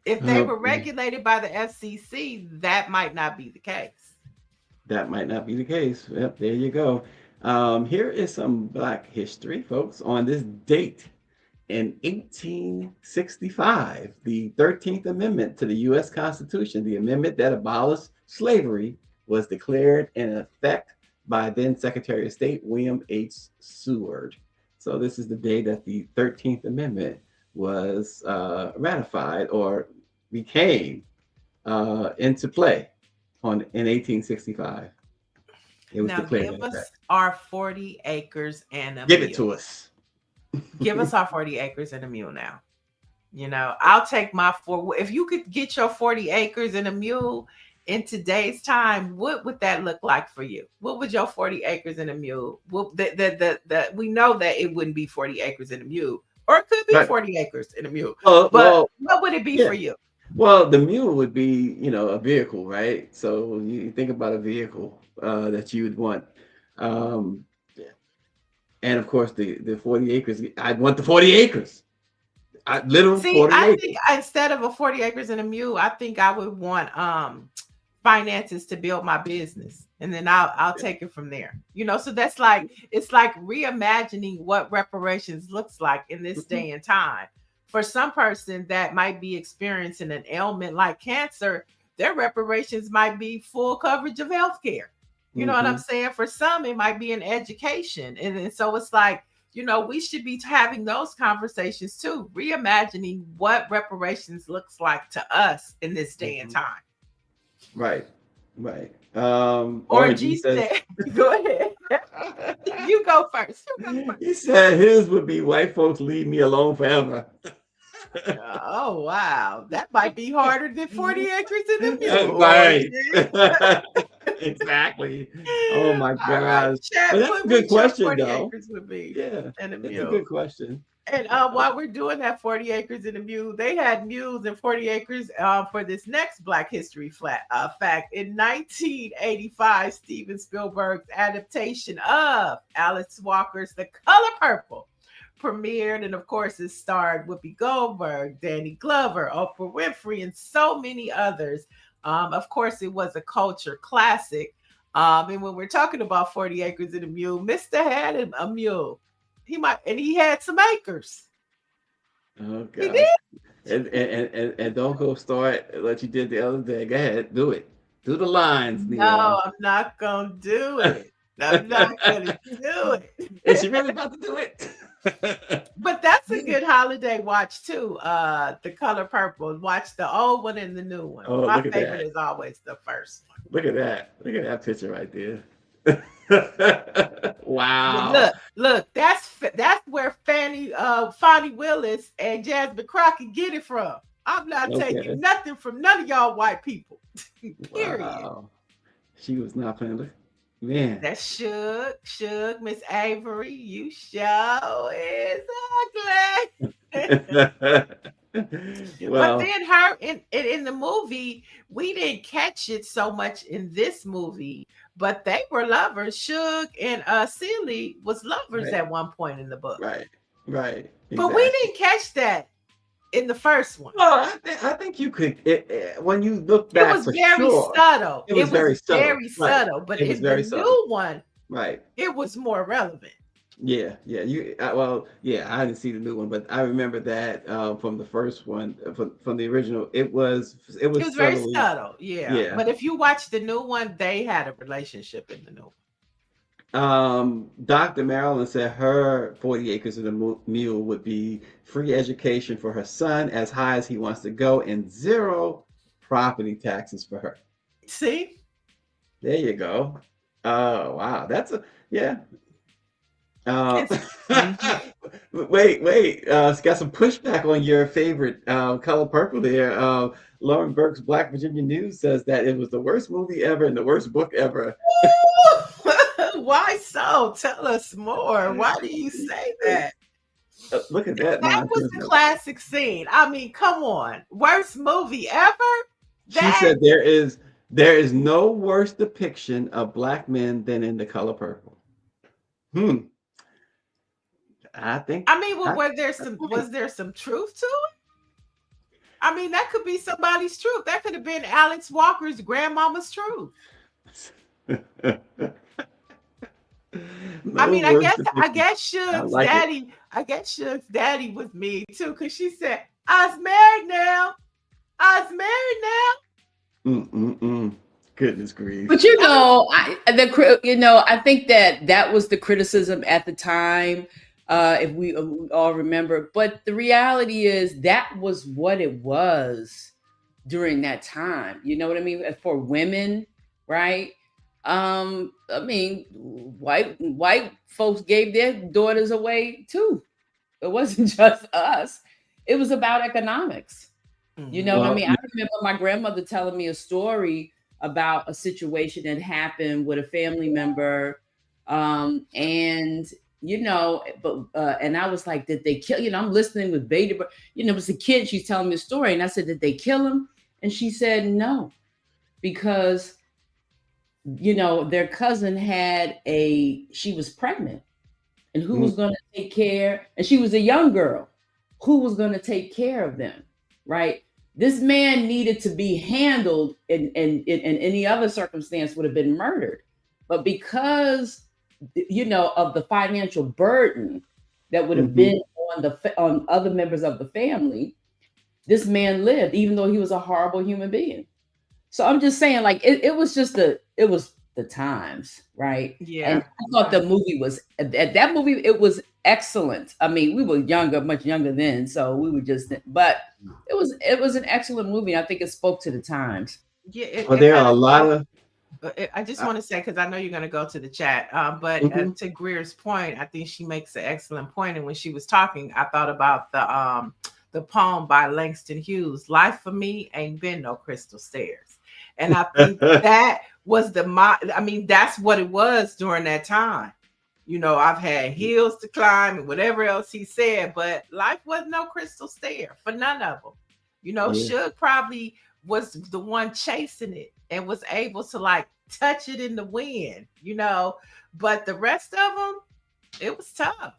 If they were regulated by the FCC, that might not be the case. That might not be the case. Yep, there you go. Here is some Black history, folks. On this date in 1865, the 13th Amendment to the U.S. Constitution, the amendment that abolished slavery, was declared in effect by then Secretary of State William H. Seward. So this is the day that the 13th Amendment was ratified or became into play in 1865. It was declared. Give us our 40 acres and a Give mule. It to us. Give us our 40 acres and a mule now. I'll take my if you could get your 40 acres and a mule in today's time, what would that look like for you? What would your 40 acres and a mule? Well, we know that it wouldn't be 40 acres and a mule, or it could be 40 acres and a mule. But what would it be for you? Well, the mule would be, a vehicle, right? So you think about a vehicle that you would want. And of course, the 40 acres, I'd want the 40 acres. I think instead of a 40 acres and a mule, I think I would want finances to build my business. And then I'll take it from there. So that's it's like reimagining what reparations looks like in this day and time. For some person that might be experiencing an ailment like cancer, their reparations might be full coverage of healthcare. You know what I'm saying? For some, it might be an education. And so it's like, we should be having those conversations too, reimagining what reparations looks like to us in this day and time. Right. Orgy said, go ahead. You go first. He said his would be white folks leave me alone forever. Oh, wow. That might be harder than 40 acres in a mule. Right. Exactly. Oh, my gosh. Right. Chad, that's a good question, though. Acres would be yeah. and a That's mule. a good question. And while we're doing that 40 Acres and a Mule, they had mules and 40 acres for this next Black History fact. In 1985, Steven Spielberg's adaptation of Alice Walker's The Color Purple premiered, and of course it starred Whoopi Goldberg, Danny Glover, Oprah Winfrey, and so many others. Of course, it was a culture classic. And when we're talking about 40 Acres and a Mule, Mr. had a mule. He had some acres. Oh God. And don't go start like you did the other day. Go ahead, do it. Do the lines. No, I'm not gonna do it. I'm not gonna do it. Is she really about to do it? But that's a good holiday watch too. The Color Purple. Watch the old one and the new one. Oh, my look at favorite that. is always the first one. Look at that. Look at that picture right there. Wow. Well, look, that's where Fonnie Willis and Jasmine Crockett get it from. I'm not taking nothing from none of y'all white people. Period. Wow. She was not playing with man. That's Suge, Miss Avery. You show is ugly. Well, but then her in the movie, we didn't catch it so much in this movie, but they were lovers. Suge and Celie was lovers at one point in the book. Right. Exactly. But we didn't catch that in the first one. Well, I think you could. When you look back, it was very subtle. It was very subtle. But in the new one, right, it was more relevant. Yeah. I didn't see the new one, but I remember that from the first one, from the original. It was very subtle. Yeah. But if you watch the new one, they had a relationship in the new one. Dr. Marilyn said her 40 Acres and a Mule would be free education for her son as high as he wants to go and 0 property taxes for her. See? There you go. Oh, wow. That's yeah. Wait. It's got some pushback on your favorite Color Purple there. Lauren Burke's Black Virginia News says that it was the worst movie ever and the worst book ever. Why so? Tell us more. Why do you say that? Look at that. That was a classic scene. I mean, come on. Worst movie ever? She said there is no worse depiction of Black men than in The Color Purple. I mean, was there some truth to it? I mean, that could be somebody's truth. That could have been Alex Walker's grandmama's truth. I mean, I guess Suge's daddy was me too, because she said, I was married now. Goodness grief. But I think that was the criticism at the time, if we all remember. But the reality is that was what it was during that time. You know what I mean? For women, right? I mean, white folks gave their daughters away too. It wasn't just us. It was about economics. You know what I mean? I remember my grandmother telling me a story about a situation that happened with a family member. And I was like, did they kill, I'm listening with bated breath. It was a kid, she's telling me a story. And I said, did they kill him? And she said, no, because their cousin she was pregnant, and who was going to take care? And she was a young girl. Who was going to take care of them? Right. This man needed to be handled, and in any other circumstance would have been murdered. But because, of the financial burden that would have been on other members of the family, this man lived, even though he was a horrible human being. So I'm just saying, like, it was the times, right? Yeah. And I thought the movie was, it was excellent. I mean, we were much younger then, so we were but it was an excellent movie. I think it spoke to the times. Yeah. There are a lot of. I just want to say, because I know you're going to go to the chat, but to Greer's point, I think she makes an excellent point. And when she was talking, I thought about the poem by Langston Hughes, "Life for me ain't been no crystal stairs." And I think that was that's what it was during that time. You know, I've had hills to climb and whatever else he said, but life wasn't no crystal stair for none of them. You know, Suge probably was the one chasing it and was able to like touch it in the wind, you know, but the rest of them, it was tough.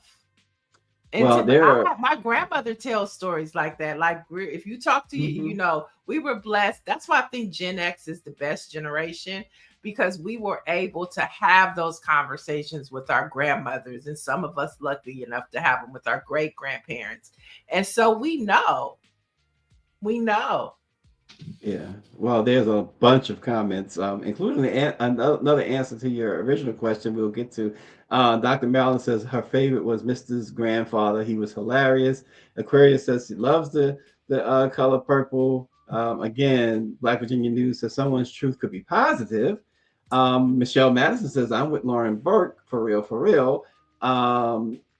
And well, my grandmother tells stories like that. Like if you talk to you know, we were blessed. That's why I think Gen X is the best generation, because we were able to have those conversations with our grandmothers, and some of us lucky enough to have them with our great grandparents. And so we know. Yeah. Well, there's a bunch of comments, including another answer to your original question we'll get to. Dr. Marilyn says her favorite was Mr.'s grandfather. He was hilarious. Aquarius says she loves the color purple. Again, Black Virginia News says someone's truth could be positive. Michelle Madison says, I'm with Lauren Burke, for real, for real.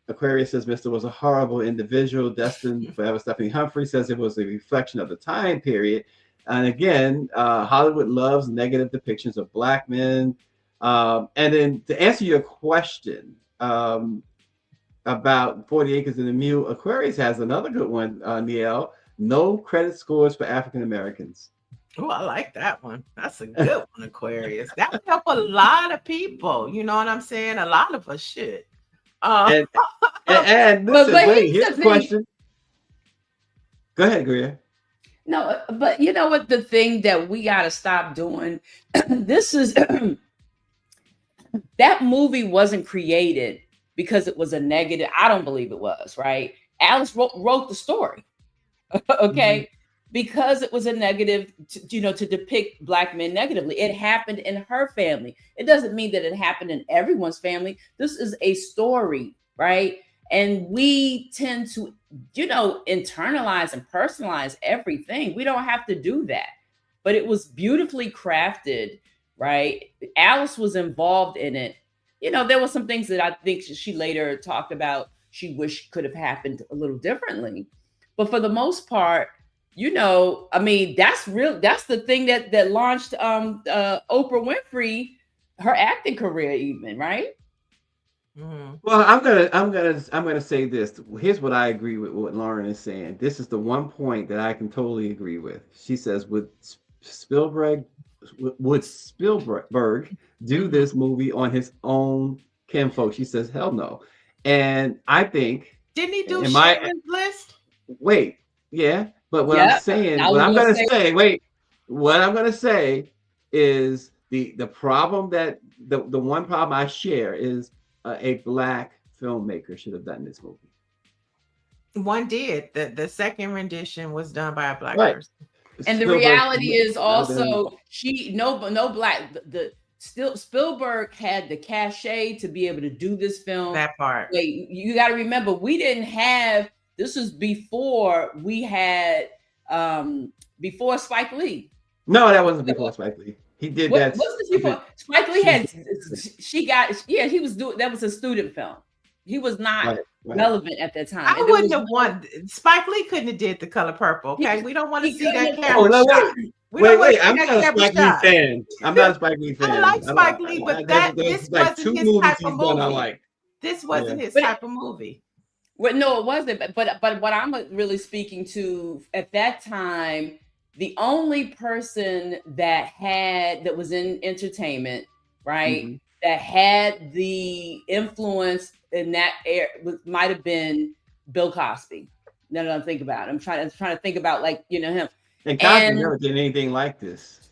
Aquarius says Mr. was a horrible individual, destined forever. Stephanie Humphrey says it was a reflection of the time period. And again, Hollywood loves negative depictions of Black men. And then to answer your question about 40 Acres and a Mule, Aquarius has another good one, Niele. No credit scores for African Americans. Oh, I like that one. That's a good one, Aquarius. That would help a lot of people. You know what I'm saying? A lot of us should. And listen, wait, here's the question. Go ahead, Greer. No, but you know what? The thing that we got to stop doing, this is that movie wasn't created because it was a negative. I don't believe it was, right? Alice wrote the story, okay? Because it was a negative, to depict Black men negatively. It happened in her family. It doesn't mean that it happened in everyone's family. This is a story, right? And we tend to, internalize and personalize everything. We don't have to do that. But it was beautifully crafted, right? Alice was involved in it. There were some things that I think she later talked about she wished could have happened a little differently. But for the most part, that's real. That's the thing that launched Oprah Winfrey, her acting career, even, right? Well, I'm gonna say this. Here's what I agree with what Lauren is saying. This is the one point that I can totally agree with. She says, would Spielberg do this movie on his own kinfolk? She says, hell no. And I think, didn't he do Schindler's List? Wait, yeah. But what I'm gonna say is the problem that the one problem I share is a Black filmmaker should have done this movie. One did. The second rendition was done by a Black person. And the reality is also Spielberg had the cachet to be able to do this film. That part. Wait, you got to remember, we didn't have. This was before we had before Spike Lee. No, that wasn't before Spike Lee. He did that. What's this before? Spike Lee had he was doing that was a student film. He was not relevant at that time. I wouldn't have won. Spike Lee couldn't have did The Color Purple. Okay, we don't want to see that camera shot. Wait, I'm not a Spike Lee fan. I'm not a Spike Lee fan. I like Spike Lee, but this wasn't his type of movie. This wasn't his type of movie. Well, no, it wasn't. But what I'm really speaking to at that time, the only person that was in entertainment, right, that had the influence in that era might have been Bill Cosby. Now that I think about it, I'm trying to think about him. And Cosby never did anything like this.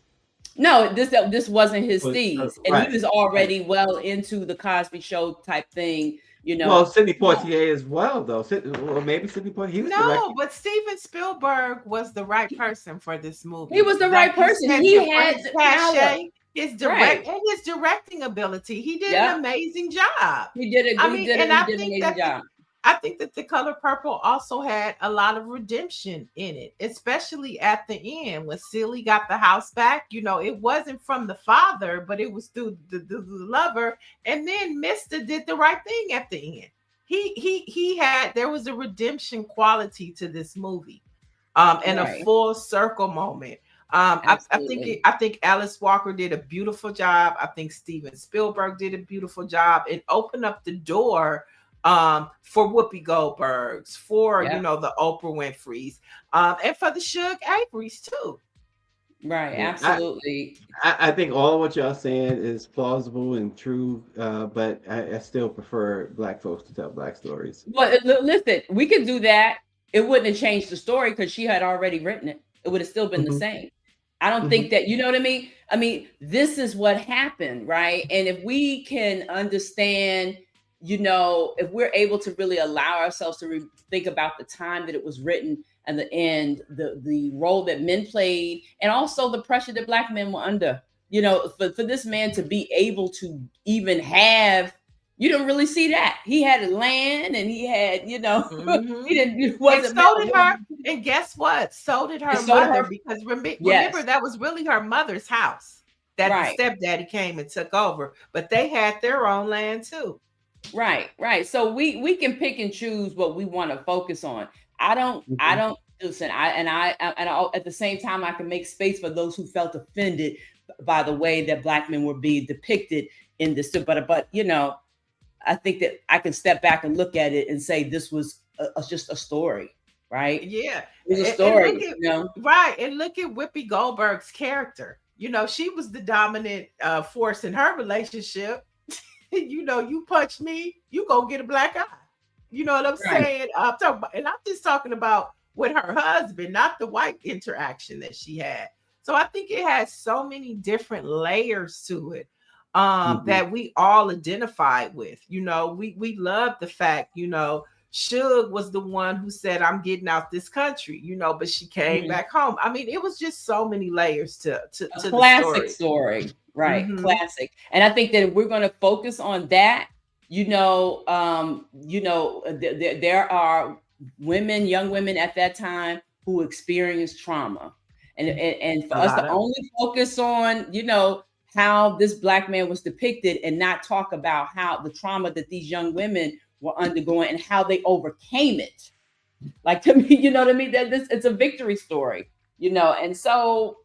No, this wasn't his steez, and he was already well into the Cosby Show type thing. Well, Sidney Poitier as well, though. Or maybe Sidney Poitier. No, but Steven Spielberg was the right person for this movie. He was the right person. He had cachet, his directing ability. He did an amazing job. He did an amazing job. I think that The Color Purple also had a lot of redemption in it, especially at the end when Celie got the house back. It wasn't from the father, but it was through the lover. And then Mr. did the right thing at the end. There was a redemption quality to this movie, and a full circle moment. I think Alice Walker did a beautiful job. I think Steven Spielberg did a beautiful job and opened up the door for Whoopi Goldberg's, for Yeah. the Oprah Winfrey's, and for the Suge Avery's too. Right, Yeah, absolutely. I think all of what y'all saying is plausible and true, but I still prefer Black folks to tell Black stories. But listen, we could do that. It wouldn't have changed the story because she had already written it. It would have still been the same. I don't think that, you know what I mean? I mean, this is what happened, right? And if we can understand, if we're able to really allow ourselves to think about the time that it was written and the role that men played, and also the pressure that Black men were under, for this man to be able to even have, you don't really see that. He had land and he had, he didn't, and so did her. And guess what? So did her mother, because remember that was really her mother's house that the stepdaddy came and took over, but they had their own land too. Right. So we can pick and choose what we want to focus on. I don't listen. I at the same time, I can make space for those who felt offended by the way that Black men were being depicted in this. But I think that I can step back and look at it and say this was just a story, right? Yeah, it was a story. Right, and look at Whoopi Goldberg's character. She was the dominant force in her relationship. You punch me, you go get a black eye. You know what I'm saying? And I'm just talking about with her husband, not the white interaction that she had. So I think it has so many different layers to it that we all identified with. We love the fact, Suge was the one who said, I'm getting out this country, but she came back home. I mean, it was just so many layers to a classic story. Right. Classic. And I think that if we're going to focus on that, there are young women at that time who experienced trauma. And for us to only focus on, how this Black man was depicted and not talk about how the trauma that these young women were undergoing and how they overcame it. Like, to me, you know what I mean? That it's a victory story, and so,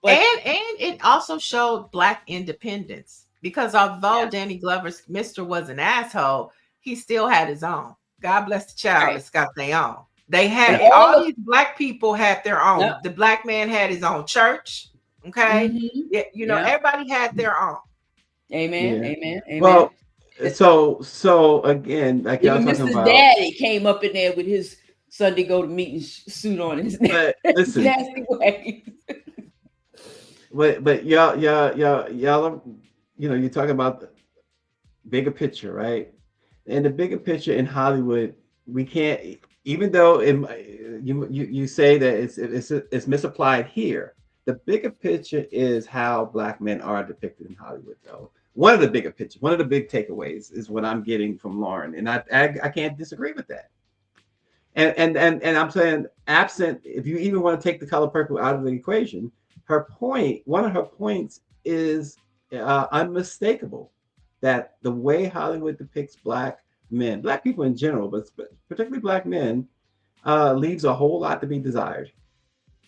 but, and it also showed Black independence, because although Danny Glover's Mr. was an asshole, he still had his own. God bless the child that's got their own. They had all these Black people had their own. Yep. The Black man had his own church. Okay. Everybody had their own. Amen. Amen. Well, so again, like y'all talking Mrs. about, Daddy came up in there with his Sunday go to meeting suit on his neck. Listen, nasty way. but y'all are, you're talking about the bigger picture, right? And the bigger picture in Hollywood, we can't, even though you say that it's misapplied here. The bigger picture is how Black men are depicted in Hollywood, though. One of the bigger pictures, one of the big takeaways is what I'm getting from Lauren, and I can't disagree with that. And I'm saying, absent, if you even want to take the color purple out of the equation, one of her points is unmistakable, that the way Hollywood depicts Black men, Black people in general, but particularly Black men, leaves a whole lot to be desired.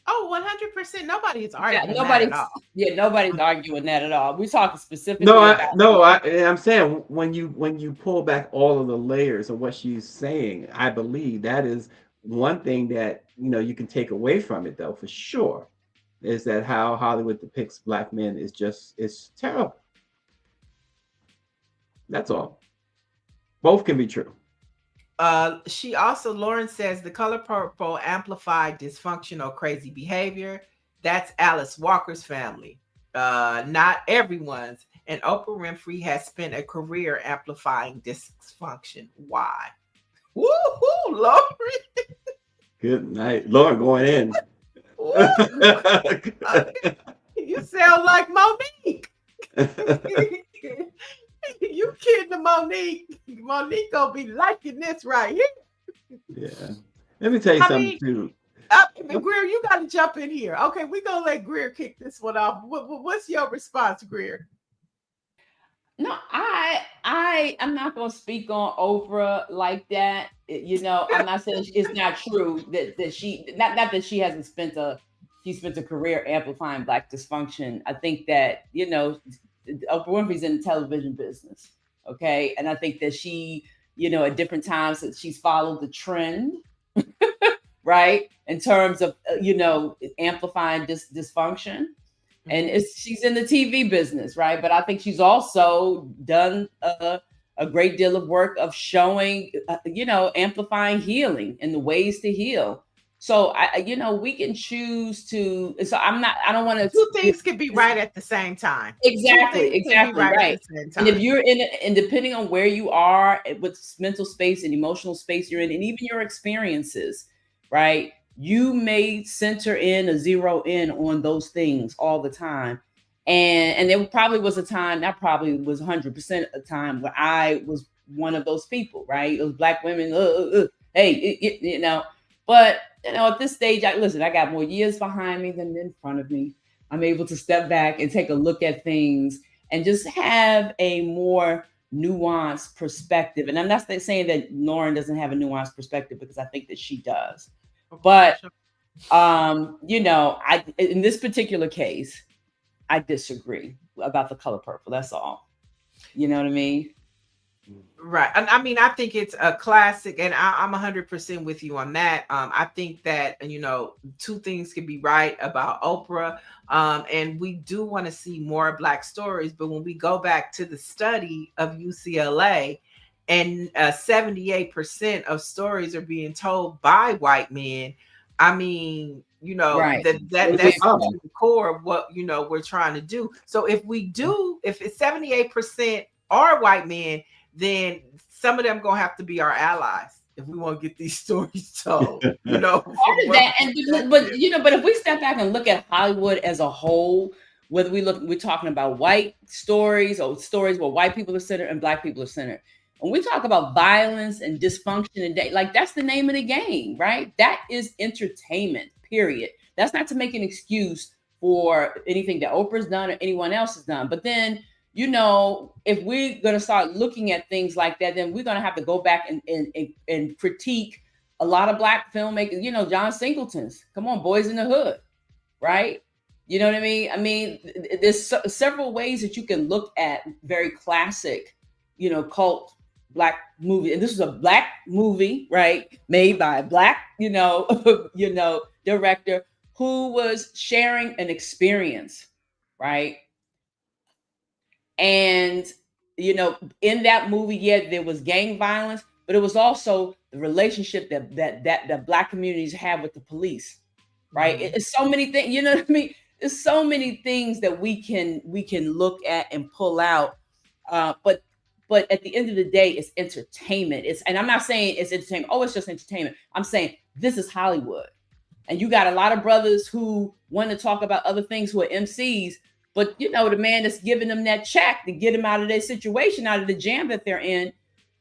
Oh, 100%. Nobody's arguing that at all. Yeah, nobody's arguing that at all. We're talking specifically. I'm saying when you pull back all of the layers of what she's saying, I believe that is one thing that you can take away from it, though, for sure, is that how Hollywood depicts Black men is terrible. That's all. Both can be true. Lauren says the color purple amplified dysfunctional, crazy behavior. That's Alice Walker's family, not everyone's. And Oprah Winfrey has spent a career amplifying dysfunction. Why? Woo-hoo, Lauren. Good night. Lauren going in. You sound like Monique. You kidding Monique? Monique gonna be liking this right here. Yeah. Let me tell you something too. Greer, you got to jump in here. Okay, we're gonna let Greer kick this one off. What's your response, Greer? No, I'm not gonna speak on Oprah like that. I'm not saying it's not true that she not that she hasn't spent a she spent a career amplifying Black dysfunction. I think that, you know, Oprah Winfrey's in the television business. Okay. And I think that she, you know, at different times that she's followed the trend, right? In terms of, you know, amplifying dysfunction. And she's in the TV business, right? But I think she's also done a great deal of work of showing, you know, amplifying healing and the ways to heal. So you know, we can choose to. So I don't want to. Two things can be right at the same time. Exactly, right. At the same time. And if you're and depending on where you are, what mental space and emotional space you're in, and even your experiences, right? You may center in or zero in on those things all the time. And there probably was a time, that probably was 100% a time where I was one of those people, right? Those Black women, hey, you know, but, you know, at this stage, I got more years behind me than in front of me. I'm able to step back and take a look at things and just have a more nuanced perspective. And I'm not saying that Lauren doesn't have a nuanced perspective, because I think that she does. But, you know, in this particular case, I disagree about the color purple. That's all. You know what I mean? Right. And I mean, I think it's a classic, and I'm 100% with you on that. I think that, you know, two things can be right about Oprah. And we do want to see more Black stories. But when we go back to the study of UCLA, and 78% of stories are being told by white men, I mean, you know, right. that's the core of what, you know, we're trying to do. So if it's 78% are white men, then some of them gonna have to be our allies if we want to get these stories told. You know, part of that, but you know, but if we step back and look at Hollywood as a whole, whether we're talking about white stories or stories where white people are centered and Black people are centered. When we talk about violence and dysfunction and like, that's the name of the game, right? That is entertainment, period. That's not to make an excuse for anything that Oprah's done or anyone else has done. But then, you know, if we're going to start looking at things like that, then we're going to have to go back and critique a lot of Black filmmakers. You know, John Singleton's, come on, Boys in the Hood, right? You know what I mean? I mean, there's several ways that you can look at very classic, you know, cult Black movie. And this was a Black movie, right? Made by a Black, you know, director who was sharing an experience, right? And, you know, in that movie, yeah, there was gang violence, but it was also the relationship that Black communities have with the police, right? Mm-hmm. It's so many things, you know what I mean? There's so many things that we can look at and pull out. But at the end of the day, it's entertainment. And I'm not saying it's entertainment. Oh, it's just entertainment. I'm saying this is Hollywood. And you got a lot of brothers who want to talk about other things, who are MCs, but you know, the man that's giving them that check to get them out of their situation, out of the jam that they're in,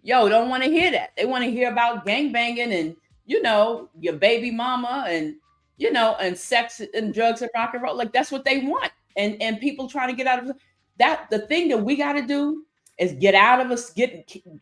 don't want to hear that. They want to hear about gangbanging and, you know, your baby mama and, you know, and sex and drugs and rock and roll. Like, that's what they want. And people trying to get out of that. The thing that we got to do is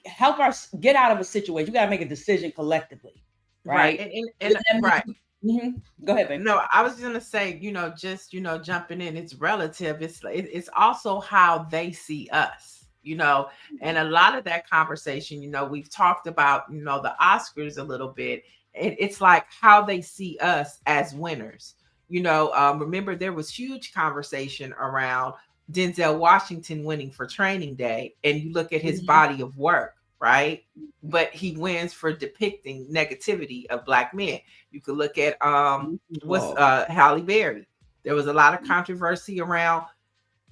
help us get out of a situation. You got to make a decision collectively, right? And right. Mm-hmm. Go ahead, baby. No, I was gonna say, you know, just, you know, jumping in, it's relative. It's also how they see us, you know, and a lot of that conversation, you know, we've talked about, you know, the Oscars a little bit. It's like how they see us as winners. You know, remember there was huge conversation around Denzel Washington winning for Training Day, and you look at his body of work, right? But he wins for depicting negativity of Black men. You could look at Halle Berry. There was a lot of controversy around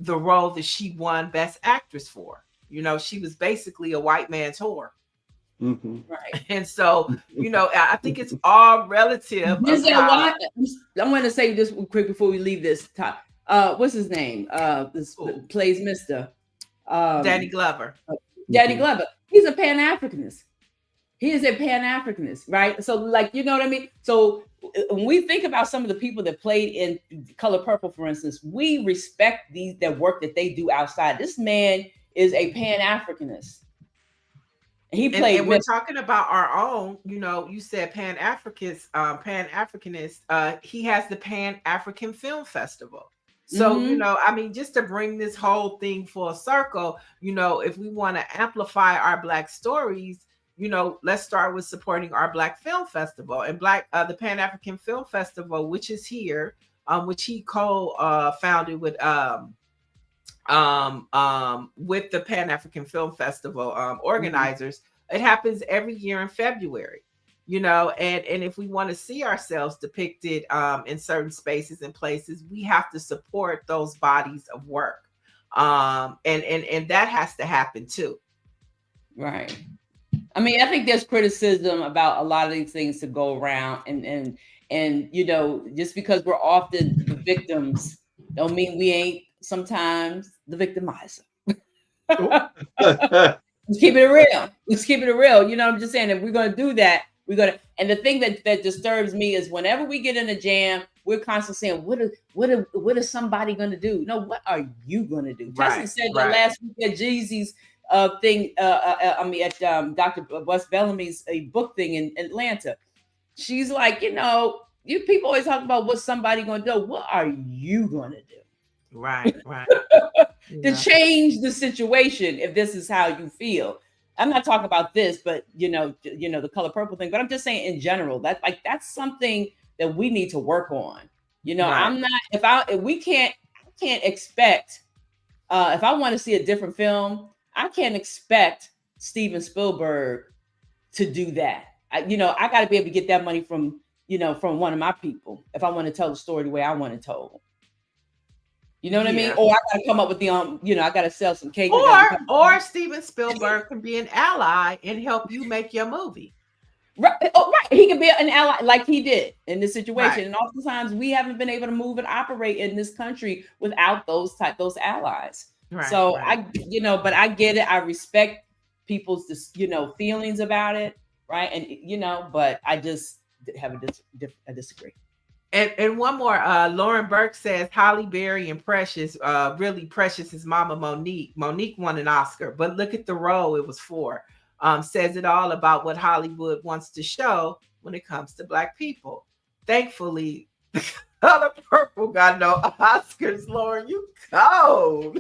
the role that she won Best Actress for. You know, she was basically a white man's whore. Mm-hmm. Right. And so, you know, I think it's all relative. I'm going to say this quick before we leave this top. What's his name? This plays Mr. Danny Glover. Danny Glover. He's a Pan-Africanist. He is a Pan-Africanist, right? So, like, you know what I mean? So when we think about some of the people that played in Color Purple, for instance, we respect their work that they do outside. This man is a Pan-Africanist. He played. And we're talking about our own. You know, you said Pan-Africanist. He has the Pan-African Film Festival. So, you know, I mean, just to bring this whole thing full circle, you know, if we want to amplify our Black stories, you know, let's start with supporting our Black Film Festival and the Pan-African Film Festival, which is here, which he co-founded with the Pan-African Film Festival organizers. It happens every year in February. You know, and if we want to see ourselves depicted in certain spaces and places, we have to support those bodies of work. And that has to happen too. Right. I mean, I think there's criticism about a lot of these things to go around, and you know, just because we're often the victims don't mean we ain't sometimes the victimizer. Let's keep it real. Let's keep it real. You know, I'm just saying, if we're going to do that, we're going to. And the thing that disturbs me is whenever we get in a jam, we're constantly saying, what is somebody going to do? No, what are you going to do? Tessie said that last week at Jeezy's thing. At Dr. Wes Bellamy's book thing in Atlanta. She's like, you know, you people always talk about what somebody going to do. What are you going to do? Right. To change the situation if this is how you feel. I'm not talking about this, but you know the color purple thing, but I'm just saying in general, that's something that we need to work on. You know, I'm not, I can't expect if I want to see a different film, I can't expect Steven Spielberg to do that. I got to be able to get that money from one of my people if I want to tell the story the way I want it told. You know what I mean? Or I gotta come up with the I gotta sell some cake. Or Steven Spielberg can be an ally and help you make your movie. Right. Oh, right. He can be an ally like he did in this situation. Right. And oftentimes we haven't been able to move and operate in this country without those allies. Right. So but I get it. I respect people's feelings about it. Right. And but I just have a disagree. And one more, Lauren Burke says Halle Berry and Precious, really Precious is Mama Monique. Monique won an Oscar, but look at the role it was for. Says it all about what Hollywood wants to show when it comes to Black people. Thankfully, Color Purple got no Oscars, Lauren. You cold.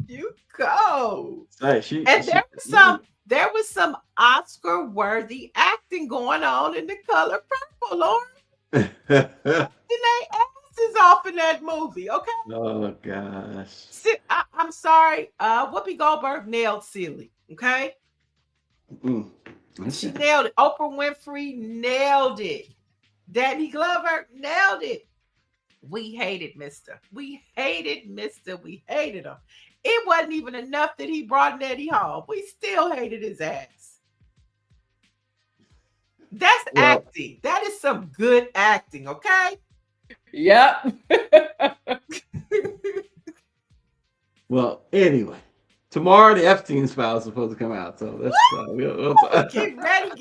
You cold. There was some Oscar-worthy acting going on in The Color Purple, Lauren. They asses off in that movie, okay? Oh gosh. See, I'm sorry. Whoopi Goldberg nailed Celie, okay? She nailed it. Oprah Winfrey nailed it. Danny Glover nailed it. We hated Mister. We hated him. It wasn't even enough that he brought Nettie home. We still hated his ass. That's acting. That is some good acting, okay? Yep. Well, anyway, tomorrow the Epstein files are supposed to come out, so let's get ready.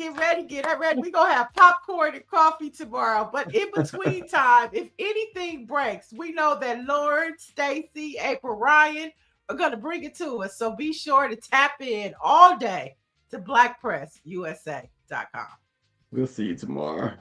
We're gonna have popcorn and coffee tomorrow. But in between time, if anything breaks, we know that Lauren, Stacy, April, Ryan are gonna bring it to us. So be sure to tap in all day to BlackPressUSA.com. We'll see you tomorrow.